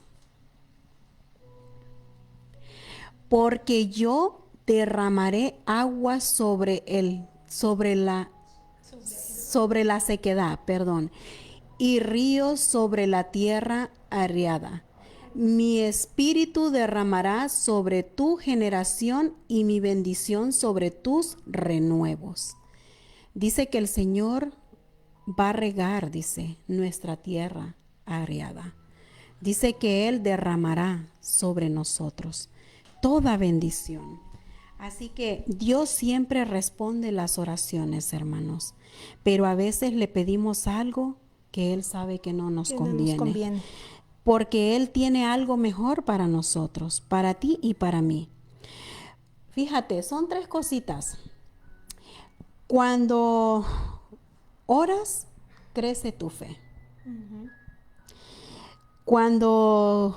Porque yo derramaré agua sobre la sequedad, y ríos sobre la tierra arada. Mi espíritu derramará sobre tu generación y mi bendición sobre tus renuevos. Dice que el Señor va a regar, dice, nuestra tierra arada. Dice que Él derramará sobre nosotros toda bendición. Así que Dios siempre responde las oraciones, hermanos, pero a veces le pedimos algo que Él sabe que no nos conviene, porque Él tiene algo mejor para nosotros, para ti y para mí. Fíjate, son 3 cositas. Cuando oras, crece tu fe. Cuando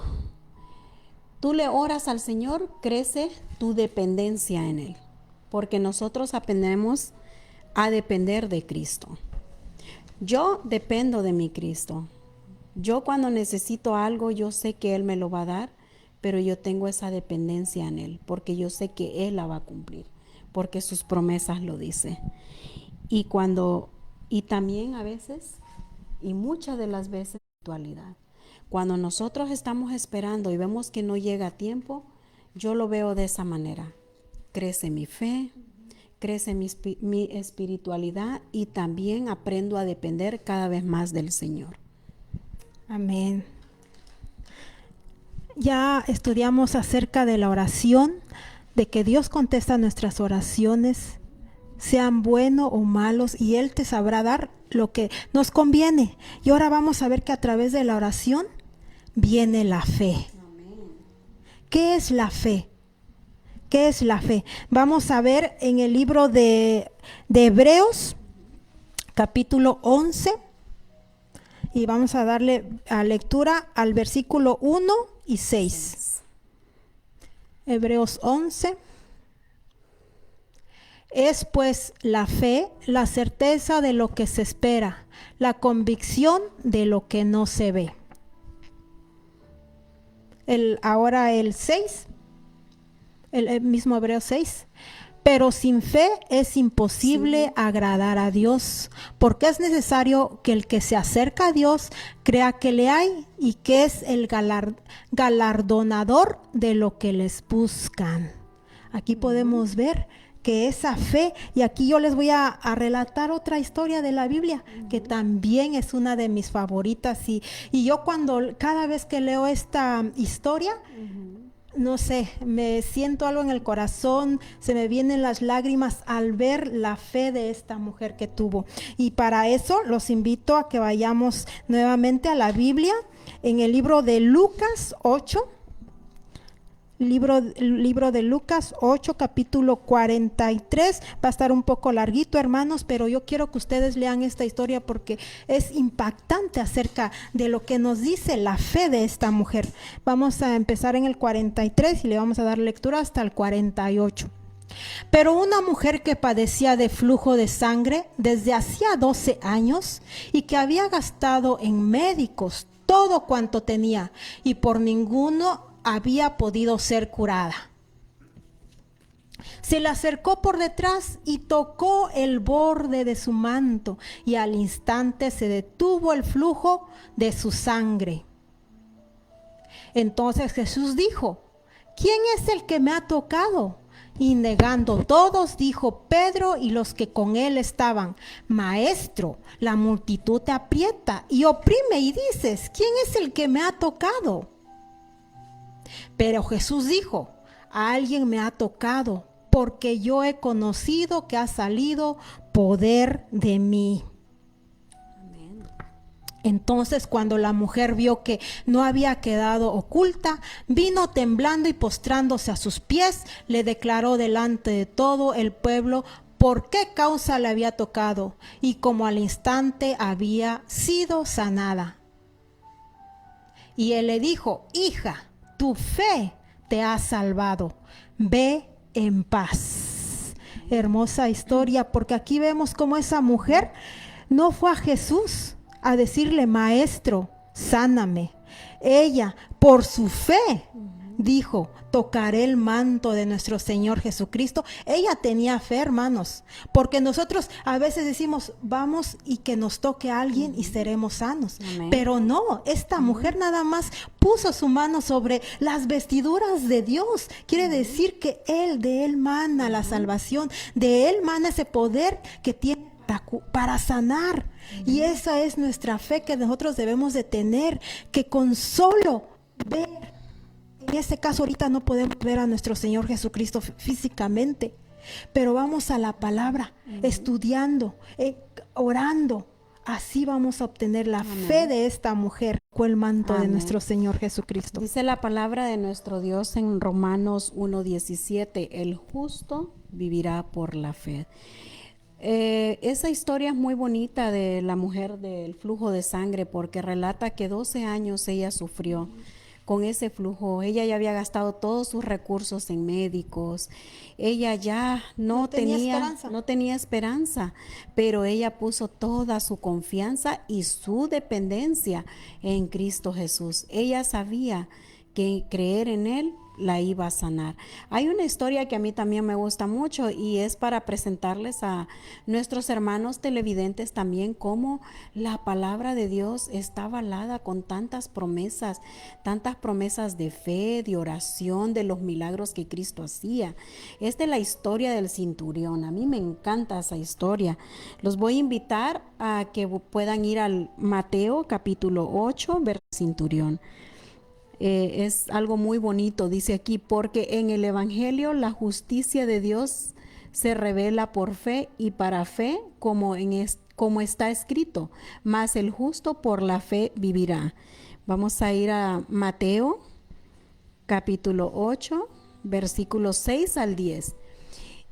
tú le oras al Señor, crece tu dependencia en Él, porque nosotros aprendemos a depender de Cristo. Yo dependo de mi Cristo. Yo cuando necesito algo, yo sé que Él me lo va a dar, pero yo tengo esa dependencia en Él, porque yo sé que Él la va a cumplir, porque sus promesas lo dice. Y también a veces, y muchas de las veces, actualidad. Cuando nosotros estamos esperando y vemos que no llega a tiempo, yo lo veo de esa manera. Crece mi fe, crece mi espiritualidad y también aprendo a depender cada vez más del Señor. Amén. Ya estudiamos acerca de la oración, de que Dios contesta nuestras oraciones, sean buenos o malos, y Él te sabrá dar lo que nos conviene. Y ahora vamos a ver que a través de la oración viene la fe. ¿Qué es la fe? ¿Qué es la fe? Vamos a ver en el libro de Hebreos, capítulo 11, y vamos a darle a lectura al versículo 1 y 6. Hebreos 11. Es pues la fe, la certeza de lo que se espera, la convicción de lo que no se ve. Ahora el 6, el mismo Hebreos 6. Pero sin fe es imposible agradar a Dios, porque es necesario que el que se acerca a Dios crea que le hay y que es el galardonador de lo que les buscan. Aquí podemos ver que esa fe, y aquí yo les voy a relatar otra historia de la Biblia, que también es una de mis favoritas, y yo cada vez que leo esta historia, no sé, me siento algo en el corazón, se me vienen las lágrimas al ver la fe de esta mujer que tuvo. Y para eso los invito a que vayamos nuevamente a la Biblia, en el libro de Lucas 8, libro de Lucas 8, capítulo 43. Va a estar un poco larguito, hermanos, pero yo quiero que ustedes lean esta historia porque es impactante acerca de lo que nos dice la fe de esta mujer. Vamos a empezar en el 43 y le vamos a dar lectura hasta el 48. Pero una mujer que padecía de flujo de sangre desde hacía 12 años y que había gastado en médicos todo cuanto tenía y por ninguno había podido ser curada, se le acercó por detrás y tocó el borde de su manto, y al instante se detuvo el flujo de su sangre. Entonces Jesús dijo: ¿quién es el que me ha tocado? Y negando todos, dijo Pedro y los que con él estaban: Maestro, la multitud te aprieta y oprime y dices: ¿quién es el que me ha tocado? Pero Jesús dijo: alguien me ha tocado, porque yo he conocido que ha salido poder de mí. Amén. Entonces, cuando la mujer vio que no había quedado oculta, vino temblando y postrándose a sus pies, le declaró delante de todo el pueblo por qué causa le había tocado y como al instante había sido sanada. Y él le dijo: hija, tu fe te ha salvado, ve en paz. Hermosa historia, porque aquí vemos cómo esa mujer no fue a Jesús a decirle: maestro, sáname. Ella, por su fe, dijo: tocaré el manto de nuestro Señor Jesucristo. Ella tenía fe, hermanos, porque nosotros a veces decimos: vamos y que nos toque a alguien y seremos sanos. Amén. Pero no, esta mujer nada más puso su mano sobre las vestiduras de Dios. Quiere decir que de Él mana la salvación, de Él mana ese poder que tiene para sanar. Y esa es nuestra fe que nosotros debemos de tener, que con solo ver, en este caso ahorita no podemos ver a nuestro Señor Jesucristo físicamente, pero vamos a la palabra, estudiando, orando, así vamos a obtener la fe de esta mujer con el manto de nuestro Señor Jesucristo. Dice la palabra de nuestro Dios en Romanos 1:17, el justo vivirá por la fe. Esa historia es muy bonita de la mujer del flujo de sangre, porque relata que 12 años ella sufrió con ese flujo. Ella ya había gastado todos sus recursos en médicos. Ella ya no tenía esperanza, pero ella puso toda su confianza y su dependencia en Cristo Jesús. Ella sabía que creer en Él la iba a sanar. Hay una historia que a mí también me gusta mucho y es para presentarles a nuestros hermanos televidentes también cómo la palabra de Dios está avalada con tantas promesas de fe, de oración, de los milagros que Cristo hacía. Esta es la historia del centurión. A mí me encanta esa historia. Los voy a invitar a que puedan ir al Mateo capítulo 8, ver el centurión. Es algo muy bonito, dice aquí: porque en el Evangelio la justicia de Dios se revela por fe y para fe, como está escrito: mas el justo por la fe vivirá. Vamos a ir a Mateo capítulo 8, versículos 6 al 10.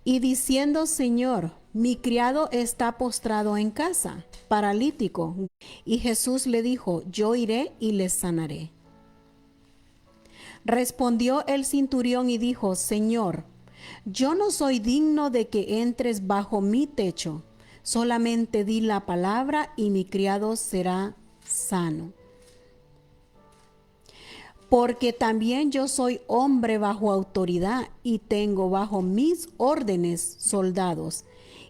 Y diciendo: Señor, mi criado está postrado en casa, paralítico. Y Jesús le dijo: yo iré y le sanaré. Respondió el centurión y dijo: Señor, yo no soy digno de que entres bajo mi techo. Solamente di la palabra y mi criado será sano. Porque también yo soy hombre bajo autoridad y tengo bajo mis órdenes soldados.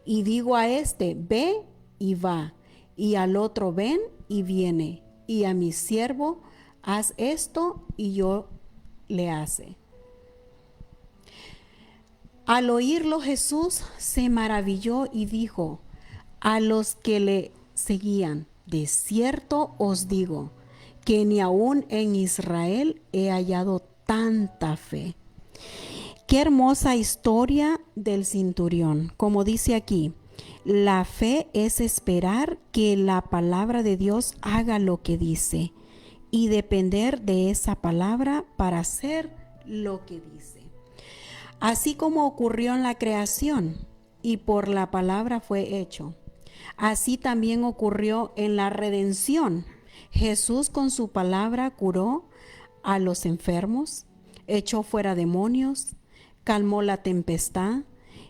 Y digo a este: ve y va, y al otro: ven y viene, y a mi siervo: haz esto, y yo le hace. Al oírlo, Jesús se maravilló y dijo a los que le seguían: de cierto os digo que ni aún en Israel he hallado tanta fe. Qué hermosa historia del centurión. Como dice aquí, la fe es esperar que la palabra de Dios haga lo que dice y depender de esa palabra para hacer lo que dice. Así como ocurrió en la creación y por la palabra fue hecho, así también ocurrió en la redención. Jesús con su palabra curó a los enfermos, echó fuera demonios, calmó la tempestad,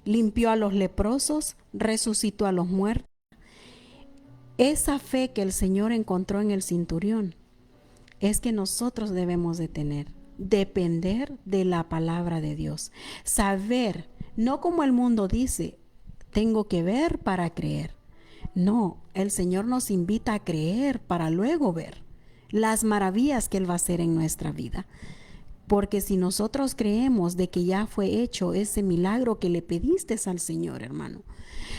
limpió a los leprosos, resucitó a los muertos. Esa fe que el Señor encontró en el centurión es que nosotros debemos de tener, depender de la palabra de Dios, saber, no como el mundo dice, tengo que ver para creer. No, el Señor nos invita a creer para luego ver las maravillas que Él va a hacer en nuestra vida. Porque si nosotros creemos de que ya fue hecho ese milagro que le pediste al Señor, hermano,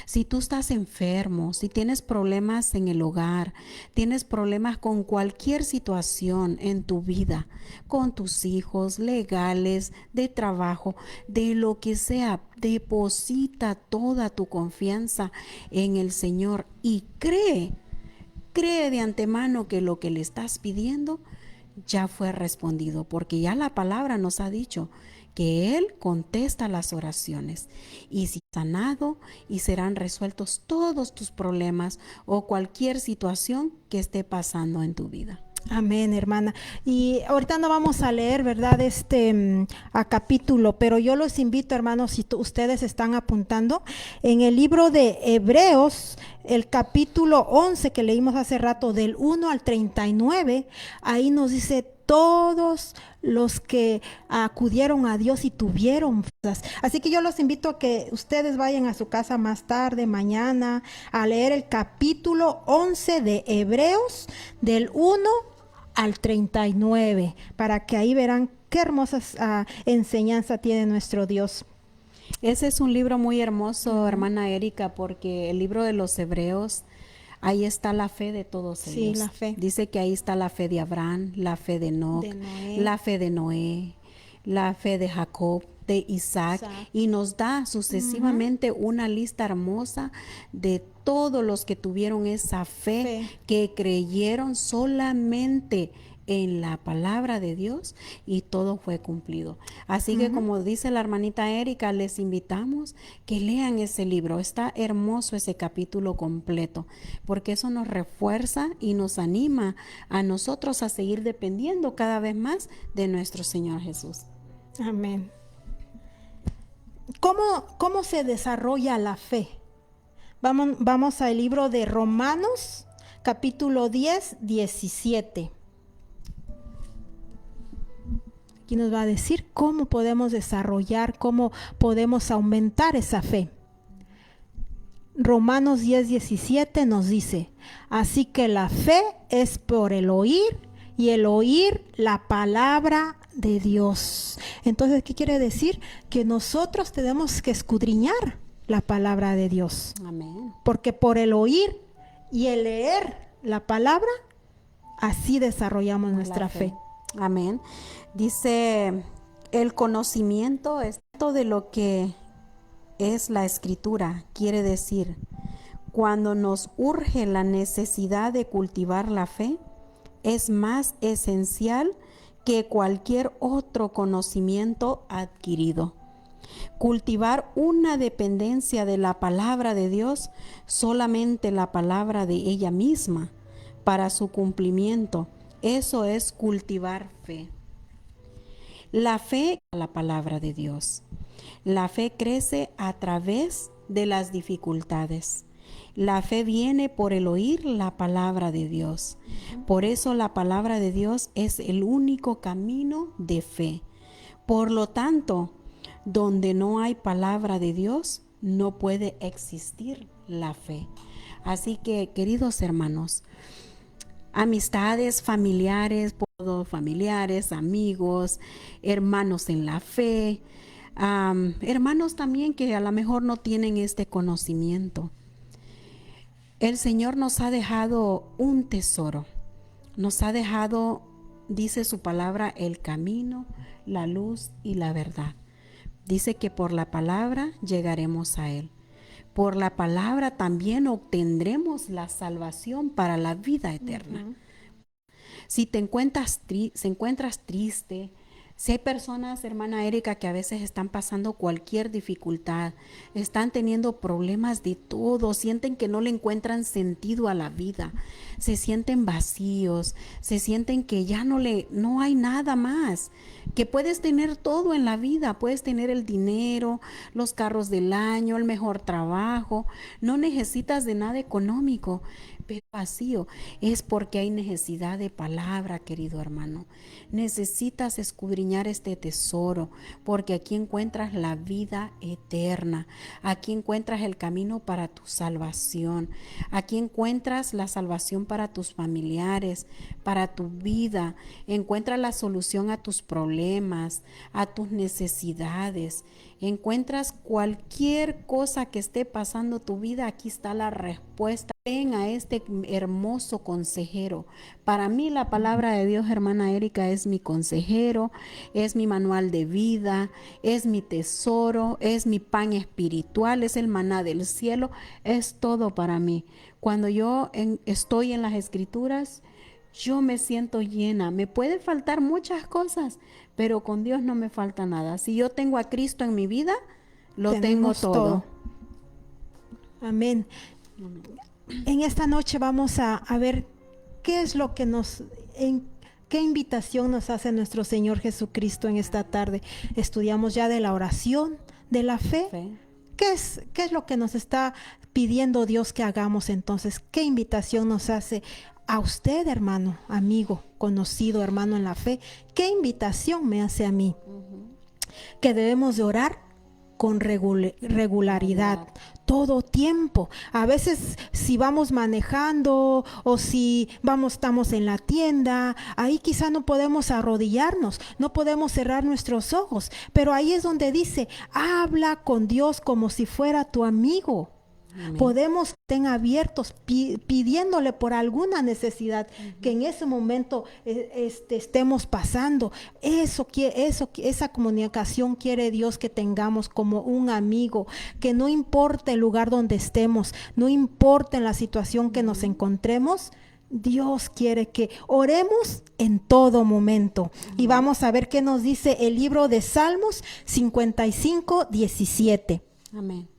si tú estás enfermo, si tienes problemas en el hogar, tienes problemas con cualquier situación en tu vida, con tus hijos, legales, de trabajo, de lo que sea, deposita toda tu confianza en el Señor y cree de antemano que lo que le estás pidiendo ya fue respondido, porque ya la palabra nos ha dicho que Él contesta las oraciones y si sanado y serán resueltos todos tus problemas o cualquier situación que esté pasando en tu vida. Amén, hermana. Y ahorita no vamos a leer, ¿verdad? A capítulo, pero yo los invito, hermanos, si ustedes están apuntando, en el libro de Hebreos, el capítulo 11 que leímos hace rato, del 1 al 39, ahí nos dice todos los que acudieron a Dios y tuvieron fuerzas. Así que yo los invito a que ustedes vayan a su casa más tarde, mañana, a leer el capítulo 11 de Hebreos, del 1 al 39, para que ahí verán qué hermosas enseñanza tiene nuestro Dios. Ese es un libro muy hermoso, hermana Erika, porque el libro de los Hebreos, ahí está la fe de todos ellos. Sí, la fe. Dice que ahí está la fe de Abraham, la fe de Enoc, la fe de Noé, la fe de Jacob, de Isaac, y nos da sucesivamente una lista hermosa de todos los que tuvieron esa fe, que creyeron solamente en la palabra de Dios y todo fue cumplido. Así que como dice la hermanita Erika, les invitamos que lean ese libro. Está hermoso ese capítulo completo, porque eso nos refuerza y nos anima a nosotros a seguir dependiendo cada vez más de nuestro Señor Jesús. Amén. ¿Cómo se desarrolla la fe? Vamos al libro de Romanos, capítulo 10, 17. Aquí nos va a decir cómo podemos desarrollar, cómo podemos aumentar esa fe. Romanos 10, 17 nos dice: así que la fe es por el oír y el oír la palabra de Dios. Entonces, ¿qué quiere decir? Que nosotros tenemos que escudriñar la palabra de Dios. Amén. Porque por el oír y el leer la palabra, así desarrollamos nuestra fe. Amén. Dice, el conocimiento es todo de lo que es la escritura. Quiere decir, cuando nos urge la necesidad de cultivar la fe, es más esencial que cualquier otro conocimiento adquirido. Cultivar una dependencia de la palabra de Dios, solamente la palabra de ella misma, para su cumplimiento. Eso es cultivar fe. La fe es la palabra de Dios. La fe crece a través de las dificultades. La fe viene por el oír la palabra de Dios. Por eso la palabra de Dios es el único camino de fe. Por lo tanto, donde no hay palabra de Dios, no puede existir la fe. Así que, queridos hermanos, amistades, familiares, amigos, hermanos en la fe, hermanos también que a lo mejor no tienen este conocimiento. El Señor nos ha dejado un tesoro, nos ha dejado, dice su palabra, el camino, la luz y la verdad. Dice que por la palabra llegaremos a Él. Por la palabra también obtendremos la salvación para la vida eterna. Si te encuentras triste, si hay personas, hermana Erika, que a veces están pasando cualquier dificultad, están teniendo problemas de todo, sienten que no le encuentran sentido a la vida, se sienten vacíos, se sienten que ya no hay nada más, que puedes tener todo en la vida, puedes tener el dinero, los carros del año, el mejor trabajo, no necesitas de nada económico, pero vacío, es porque hay necesidad de palabra, querido hermano. Necesitas escudriñar este tesoro, porque aquí encuentras la vida eterna, aquí encuentras el camino para tu salvación, aquí encuentras la salvación para tus familiares, para tu vida, encuentras la solución a tus problemas, a tus necesidades, encuentras cualquier cosa que esté pasando tu vida, aquí está la respuesta. Ven a este hermoso consejero. Para mí la palabra de Dios, hermana Erika, es mi consejero, es mi manual de vida, es mi tesoro, es mi pan espiritual, es el maná del cielo, es todo para mí. Cuando yo estoy en las escrituras, yo me siento llena. Me puede faltar muchas cosas, pero con Dios no me falta nada. Si yo tengo a Cristo en mi vida, lo tengo Tenemos todo. todo. Amén. Amén. En esta noche vamos a ver qué es lo que qué invitación nos hace nuestro Señor Jesucristo en esta tarde. Estudiamos ya de la oración, de la fe. Fe. ¿Qué es lo que nos está pidiendo Dios que hagamos entonces? ¿Qué invitación nos hace a usted, hermano, amigo, conocido, hermano en la fe? ¿Qué invitación me hace a mí? Que debemos de orar con regularidad, todo tiempo. A veces si vamos manejando o si estamos en la tienda, ahí quizá no podemos arrodillarnos, no podemos cerrar nuestros ojos, pero ahí es donde dice, habla con Dios como si fuera tu amigo. Amén. Podemos estar abiertos pidiéndole por alguna necesidad que en ese momento estemos pasando. Esa comunicación quiere Dios que tengamos como un amigo, que no importa el lugar donde estemos, no importa en la situación que nos encontremos, Dios quiere que oremos en todo momento. Y vamos a ver qué nos dice el libro de Salmos 55, 17. Amén.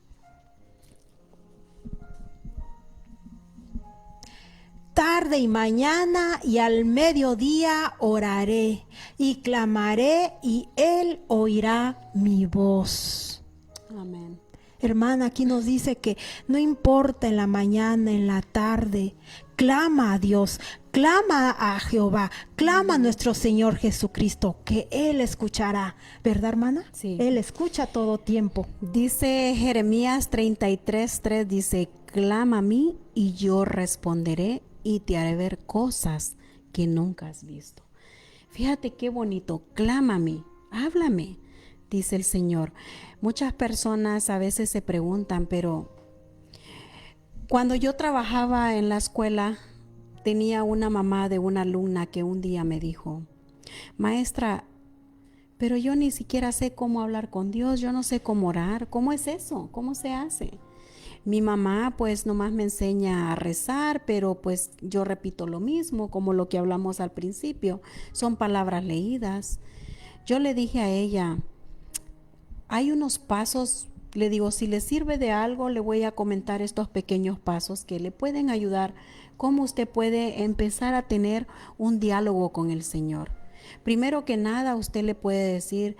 Tarde y mañana y al mediodía oraré y clamaré y Él oirá mi voz. Amén. Hermana, aquí nos dice que no importa en la mañana, en la tarde, clama a Dios, clama a Jehová, clama a nuestro Señor Jesucristo, que Él escuchará. ¿Verdad, hermana? Sí. Él escucha todo tiempo. Dice Jeremías 33:3, dice, clama a mí y yo responderé y te haré ver cosas que nunca has visto. Fíjate qué bonito, clama a mí, háblame, dice el Señor. Muchas personas a veces se preguntan, pero cuando yo trabajaba en la escuela, tenía una mamá de una alumna que un día me dijo, maestra, pero yo ni siquiera sé cómo hablar con Dios, yo no sé cómo orar, ¿cómo es eso? ¿Cómo se hace? Mi mamá pues nomás me enseña a rezar, pero pues yo repito lo mismo, como lo que hablamos al principio, son palabras leídas. Yo le dije a ella, hay unos pasos, le digo, si le sirve de algo, le voy a comentar estos pequeños pasos que le pueden ayudar, cómo usted puede empezar a tener un diálogo con el Señor. Primero que nada, usted le puede decir,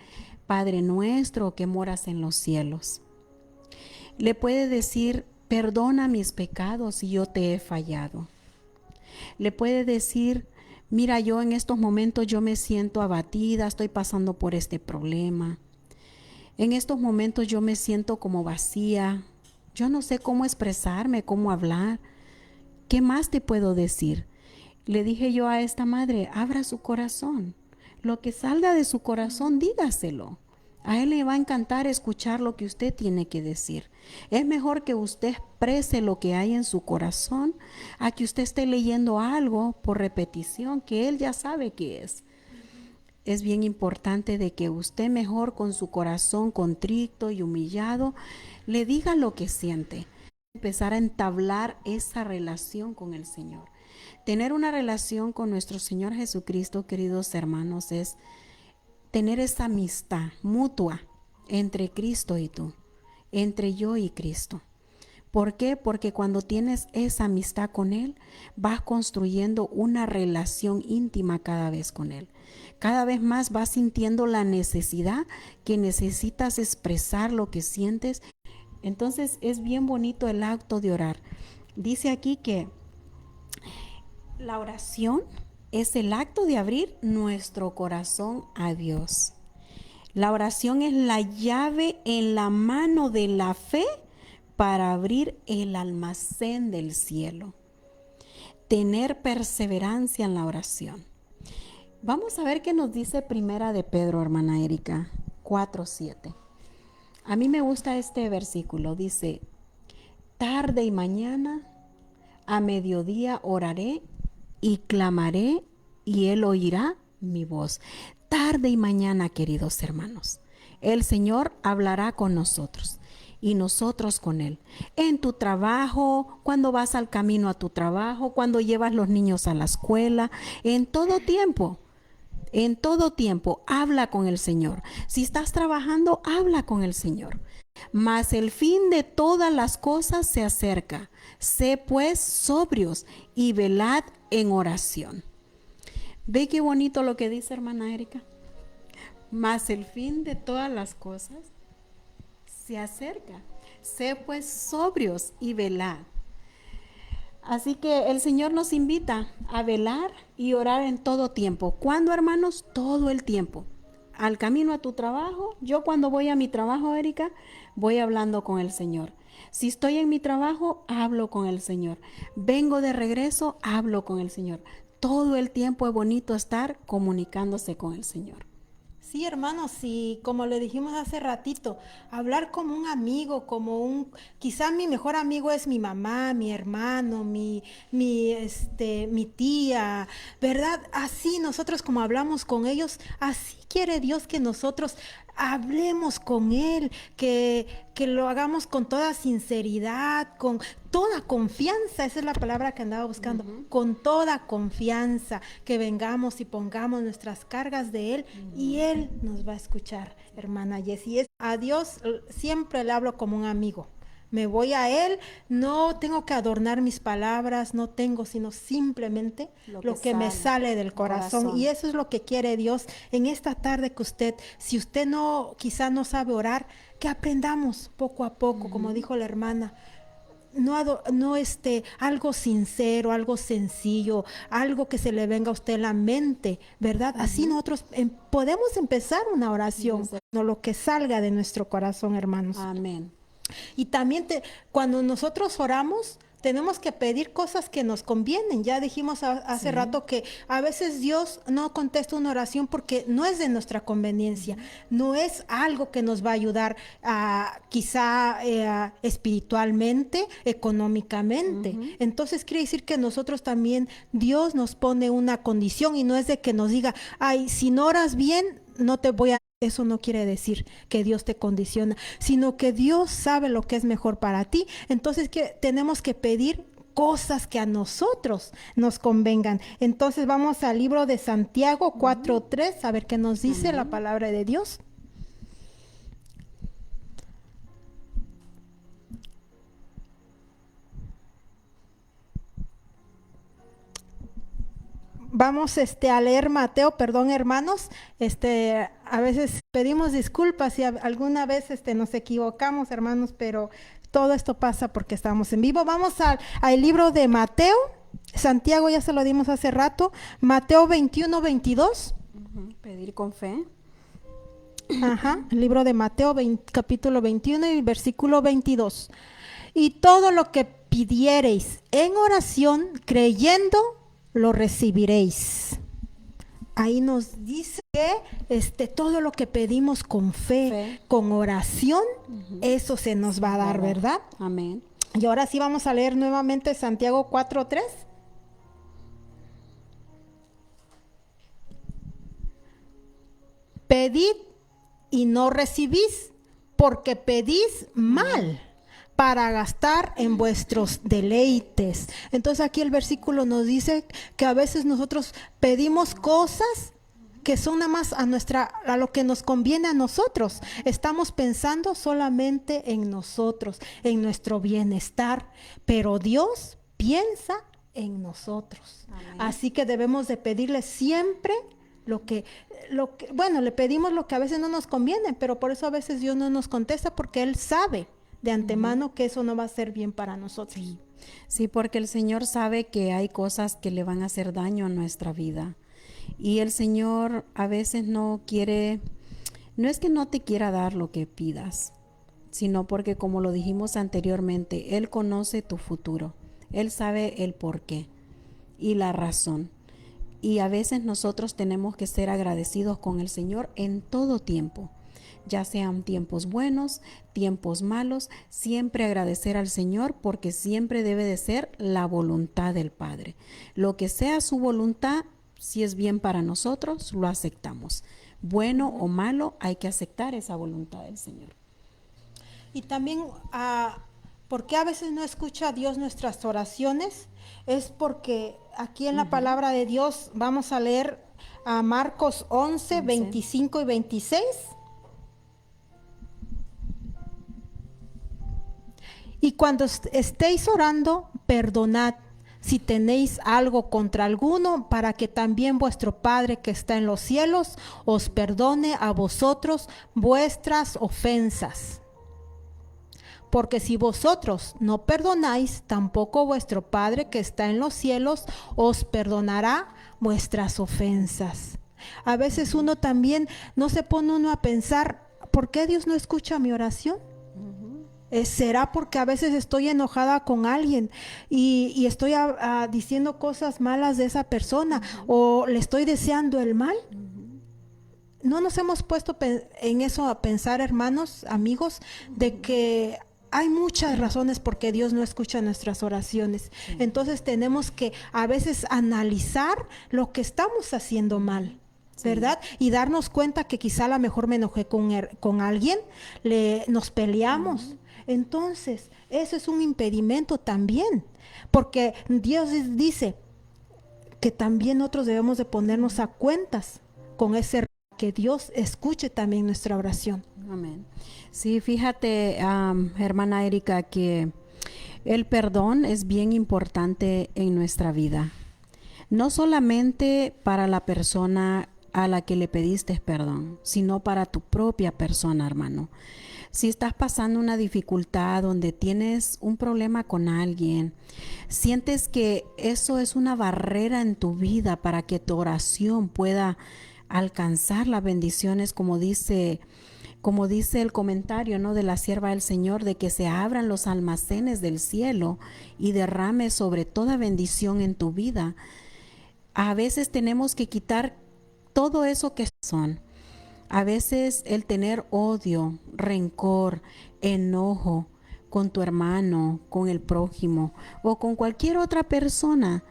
Padre nuestro que moras en los cielos. Le puede decir, perdona mis pecados si yo te he fallado. Le puede decir, mira, yo en estos momentos yo me siento abatida, estoy pasando por este problema. En estos momentos yo me siento como vacía. Yo no sé cómo expresarme, cómo hablar. ¿Qué más te puedo decir? Le dije yo a esta madre, abra su corazón. Lo que salga de su corazón, dígaselo. A él le va a encantar escuchar lo que usted tiene que decir. Es mejor que usted exprese lo que hay en su corazón a que usted esté leyendo algo por repetición que él ya sabe qué es. Es bien importante de que usted mejor con su corazón contrito y humillado le diga lo que siente. Empezar a entablar esa relación con el Señor. Tener una relación con nuestro Señor Jesucristo, queridos hermanos, es tener esa amistad mutua entre Cristo y tú, entre yo y Cristo. ¿Por qué? Porque cuando tienes esa amistad con Él, vas construyendo una relación íntima cada vez con Él. Cada vez más vas sintiendo la necesidad que necesitas expresar lo que sientes. Entonces es bien bonito el acto de orar. Dice aquí que la oración es el acto de abrir nuestro corazón a Dios. La oración es la llave en la mano de la fe para abrir el almacén del cielo. Tener perseverancia en la oración. Vamos a ver qué nos dice Primera de Pedro, hermana Erika, 4:7. A mí me gusta este versículo. Dice, tarde y mañana, a mediodía oraré y clamaré y Él oirá mi voz. Tarde y mañana, queridos hermanos, el Señor hablará con nosotros. y nosotros con Él. En tu trabajo, cuando vas al camino a tu trabajo, cuando llevas los niños a la escuela, en todo tiempo. En todo tiempo, habla con el Señor. Si estás trabajando, habla con el Señor. Mas el fin de todas las cosas se acerca. Sé pues sobrios y velad en oración. ¿Ve qué bonito lo que dice hermana Erika? Mas el fin de todas las cosas se acerca. Sé pues sobrios y velad. Así que el Señor nos invita a velar y orar en todo tiempo. ¿Cuándo, hermanos? Todo el tiempo. Al camino a tu trabajo, yo cuando voy a mi trabajo, Erika, voy hablando con el Señor. Si estoy en mi trabajo, hablo con el Señor. Vengo de regreso, hablo con el Señor. Todo el tiempo es bonito estar comunicándose con el Señor. Sí, hermanos, y como le dijimos hace ratito, hablar como un amigo, quizá mi mejor amigo es mi mamá, mi hermano, mi tía, ¿verdad? Así nosotros como hablamos con ellos, así quiere Dios que nosotros hablemos con Él, que lo hagamos con toda sinceridad, con toda confianza, esa es la palabra que andaba buscando, con toda confianza, que vengamos y pongamos nuestras cargas de Él y Él nos va a escuchar, hermana Jessie. A Dios siempre le hablo como un amigo. Me voy a Él, no tengo que adornar mis palabras, no tengo, sino simplemente lo que me sale del corazón. Y eso es lo que quiere Dios en esta tarde que usted, si usted quizá no sabe orar, que aprendamos poco a poco, como dijo la hermana. Algo sincero, algo sencillo, algo que se le venga a usted a la mente, ¿verdad? Así nosotros podemos empezar una oración, no lo que salga de nuestro corazón, hermanos. Amén. Y también cuando nosotros oramos, tenemos que pedir cosas que nos convienen. Ya dijimos hace rato que a veces Dios no contesta una oración porque no es de nuestra conveniencia, no es algo que nos va a ayudar quizá espiritualmente, económicamente. Entonces quiere decir que nosotros también, Dios nos pone una condición y no es de que nos diga, ay, si no oras bien, no te voy a... Eso no quiere decir que Dios te condiciona, sino que Dios sabe lo que es mejor para ti. Entonces tenemos que pedir cosas que a nosotros nos convengan. Entonces vamos al libro de Santiago 4:3, a ver qué nos dice la palabra de Dios. Vamos a leer Mateo, perdón hermanos, a veces pedimos disculpas si alguna vez nos equivocamos hermanos, pero todo esto pasa porque estamos en vivo. Vamos al libro de Mateo, Santiago ya se lo dimos hace rato, Mateo 21:22. Pedir con fe. Ajá, el libro de Mateo capítulo 21 y versículo 22. Y todo lo que pidiereis en oración creyendo, lo recibiréis. Ahí nos dice que todo lo que pedimos con fe. Con oración, eso se nos va a dar, ¿verdad? Amén. Y ahora sí vamos a leer nuevamente Santiago 4:3. Pedid y no recibís, porque pedís mal, para gastar en vuestros deleites. Entonces aquí el versículo nos dice que a veces nosotros pedimos cosas que son nada más a lo que nos conviene a nosotros. Estamos pensando solamente en nosotros, en nuestro bienestar, pero Dios piensa en nosotros. Amén. Así que debemos de pedirle siempre le pedimos lo que a veces no nos conviene, pero por eso a veces Dios no nos contesta, porque Él sabe de antemano que eso no va a ser bien para nosotros. Sí, porque el Señor sabe que hay cosas que le van a hacer daño a nuestra vida. Y el Señor a veces no es que no te quiera dar lo que pidas, sino porque, como lo dijimos anteriormente, Él conoce tu futuro. Él sabe el porqué y la razón. Y a veces nosotros tenemos que ser agradecidos con el Señor en todo tiempo. Ya sean tiempos buenos, tiempos malos, siempre agradecer al Señor, porque siempre debe de ser la voluntad del Padre. Lo que sea su voluntad, si es bien para nosotros, lo aceptamos. Bueno o malo, hay que aceptar esa voluntad del Señor. Y también, ¿por qué a veces no escucha a Dios nuestras oraciones? Es porque aquí en la palabra de Dios vamos a leer a Marcos 11, 25 y 26. Y cuando estéis orando, perdonad si tenéis algo contra alguno, para que también vuestro Padre que está en los cielos os perdone a vosotros vuestras ofensas. Porque si vosotros no perdonáis, tampoco vuestro Padre que está en los cielos os perdonará vuestras ofensas. A veces uno también no se pone uno a pensar, ¿por qué Dios no escucha mi oración? ¿Será porque a veces estoy enojada con alguien y estoy diciendo cosas malas de esa persona o le estoy deseando el mal? ¿No nos hemos puesto en eso a pensar, hermanos, amigos, de que hay muchas razones por qué Dios no escucha nuestras oraciones? Entonces tenemos que a veces analizar lo que estamos haciendo mal, ¿verdad? Y darnos cuenta que quizá a lo mejor me enojé con alguien, nos peleamos. Entonces, eso es un impedimento también, porque Dios dice que también nosotros debemos de ponernos a cuentas con ese, que Dios escuche también nuestra oración. Amén. Sí, fíjate, hermana Erika, que el perdón es bien importante en nuestra vida. No solamente para la persona a la que le pediste perdón, sino para tu propia persona, hermano. Si estás pasando una dificultad donde tienes un problema con alguien, sientes que eso es una barrera en tu vida para que tu oración pueda alcanzar las bendiciones, como dice el comentario, ¿no?, de la sierva del Señor, de que se abran los almacenes del cielo y derrame sobre toda bendición en tu vida. A veces tenemos que quitar todo eso que son. A veces el tener odio, rencor, enojo con tu hermano, con el prójimo o con cualquier otra persona,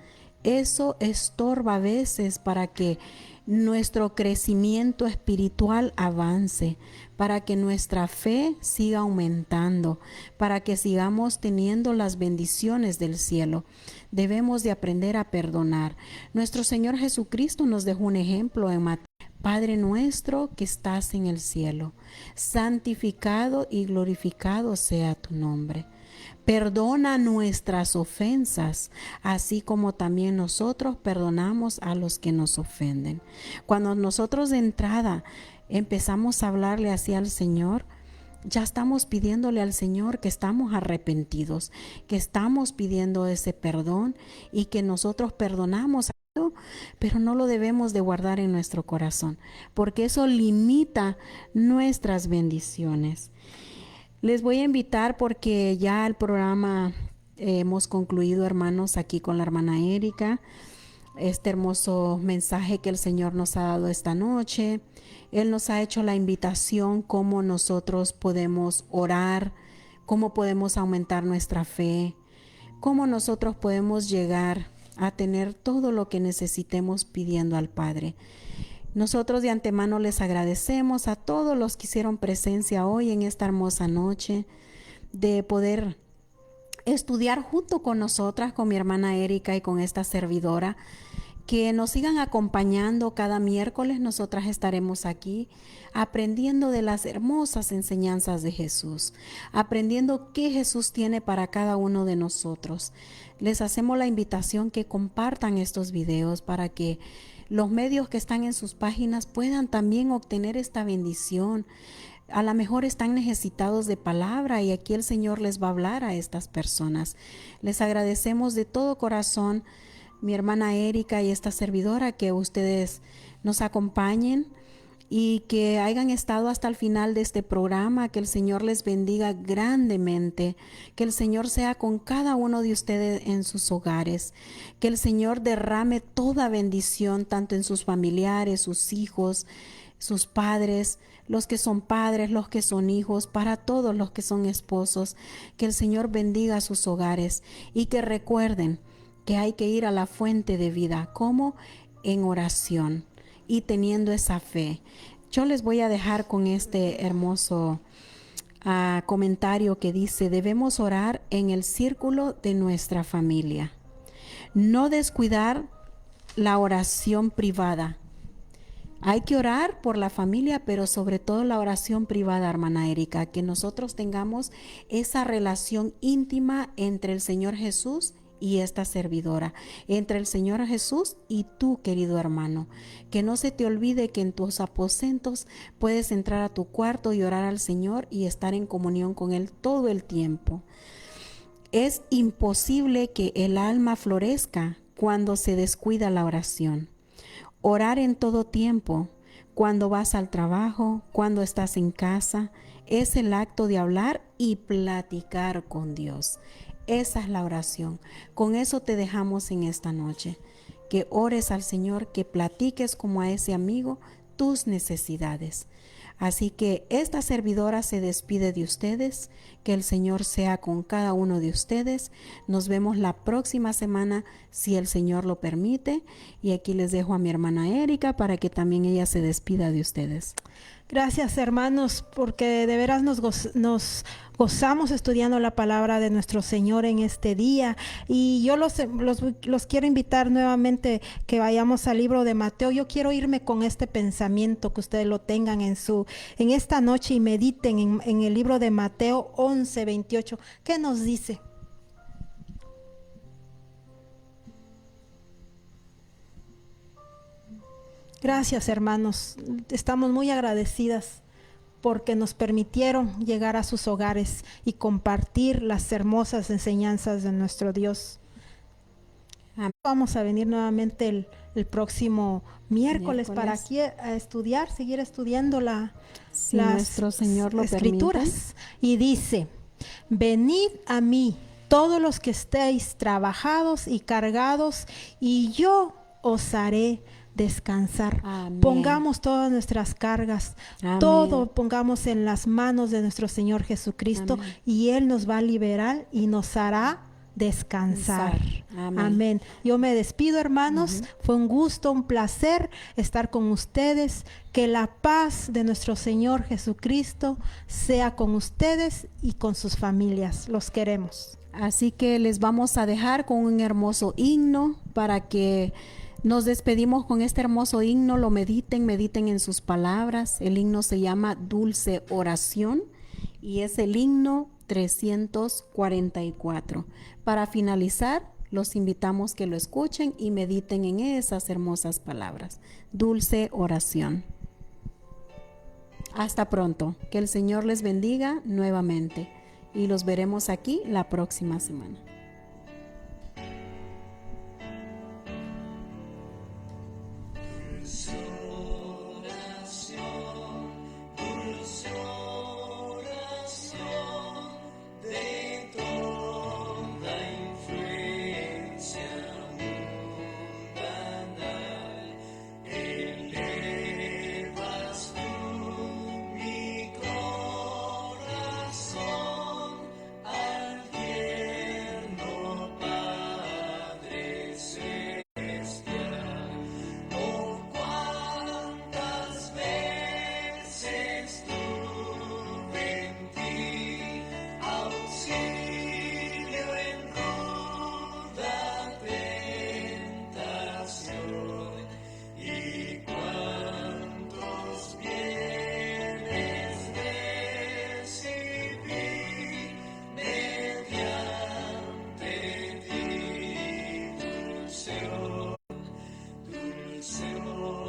eso estorba a veces para que nuestro crecimiento espiritual avance, para que nuestra fe siga aumentando, para que sigamos teniendo las bendiciones del cielo. Debemos de aprender a perdonar. Nuestro Señor Jesucristo nos dejó un ejemplo en Mateo. Padre nuestro que estás en el cielo, santificado y glorificado sea tu nombre. Perdona nuestras ofensas, así como también nosotros perdonamos a los que nos ofenden. Cuando nosotros de entrada empezamos a hablarle así al Señor, ya estamos pidiéndole al Señor que estamos arrepentidos, que estamos pidiendo ese perdón y que nosotros perdonamos, pero no lo debemos de guardar en nuestro corazón, porque eso limita nuestras bendiciones. Les voy a invitar, porque ya el programa hemos concluido, hermanos, aquí con la hermana Erika, este hermoso mensaje que el Señor nos ha dado esta noche. Él nos ha hecho la invitación cómo nosotros podemos orar, cómo podemos aumentar nuestra fe, cómo nosotros podemos llegar a tener todo lo que necesitemos pidiendo al Padre. Nosotros de antemano les agradecemos a todos los que hicieron presencia hoy en esta hermosa noche, de poder estudiar junto con nosotras, con mi hermana Erika y con esta servidora. Que nos sigan acompañando cada miércoles. Nosotras estaremos aquí aprendiendo de las hermosas enseñanzas de Jesús, aprendiendo qué Jesús tiene para cada uno de nosotros. Les hacemos la invitación que compartan estos videos para que los medios que están en sus páginas puedan también obtener esta bendición. A lo mejor están necesitados de palabra y aquí el Señor les va a hablar a estas personas. Les agradecemos de todo corazón, mi hermana Erika y esta servidora, que ustedes nos acompañen y que hayan estado hasta el final de este programa. Que el Señor les bendiga grandemente, que el Señor sea con cada uno de ustedes en sus hogares, que el Señor derrame toda bendición, tanto en sus familiares, sus hijos, sus padres, los que son padres, los que son hijos, para todos los que son esposos. Que el Señor bendiga sus hogares y que recuerden que hay que ir a la fuente de vida, como en oración y teniendo esa fe. Yo les voy a dejar con este hermoso comentario que dice: debemos orar en el círculo de nuestra familia. No descuidar la oración privada. Hay que orar por la familia, pero sobre todo la oración privada, hermana Erika, que nosotros tengamos esa relación íntima entre el Señor Jesús y esta servidora, entre el Señor Jesús y tú, querido hermano. Que no se te olvide que en tus aposentos puedes entrar a tu cuarto y orar al Señor y estar en comunión con Él todo el tiempo. Es imposible que el alma florezca cuando se descuida la oración. Orar en todo tiempo, cuando vas al trabajo, cuando estás en casa, es el acto de hablar y platicar con Dios. Esa es la oración. Con eso te dejamos en esta noche. Que ores al Señor, que platiques como a ese amigo tus necesidades. Así que esta servidora se despide de ustedes. Que el Señor sea con cada uno de ustedes. Nos vemos la próxima semana, si el Señor lo permite. Y aquí les dejo a mi hermana Erika para que también ella se despida de ustedes. Gracias, hermanos, porque de veras nos gozamos estudiando la palabra de nuestro Señor en este día. Y yo los quiero invitar nuevamente que vayamos al libro de Mateo. Yo quiero irme con este pensamiento, que ustedes lo tengan en esta noche y mediten en el libro de Mateo 11:28. ¿Qué nos dice? Gracias, hermanos. Estamos muy agradecidas porque nos permitieron llegar a sus hogares y compartir las hermosas enseñanzas de nuestro Dios. Amén. Vamos a venir nuevamente el próximo miércoles para aquí a estudiar, seguir estudiando las nuestro Señor lo escrituras. permite. Y dice: venid a mí todos los que estéis trabajados y cargados, y yo os haré descansar. Amén. Pongamos todas nuestras cargas, Amén. todo pongamos en las manos de nuestro Señor Jesucristo. Amén. Y Él nos va a liberar y nos hará descansar. Amén. Amén. Yo me despido, hermanos. Fue un gusto, un placer estar con ustedes. Que la paz de nuestro Señor Jesucristo sea con ustedes y con sus familias. Los queremos. Así que les vamos a dejar con un hermoso himno para que nos despedimos con este hermoso himno. Lo mediten en sus palabras. El himno se llama Dulce Oración y es el himno 344. Para finalizar, los invitamos que lo escuchen y mediten en esas hermosas palabras. Dulce Oración. Hasta pronto. Que el Señor les bendiga nuevamente y los veremos aquí la próxima semana. Señor.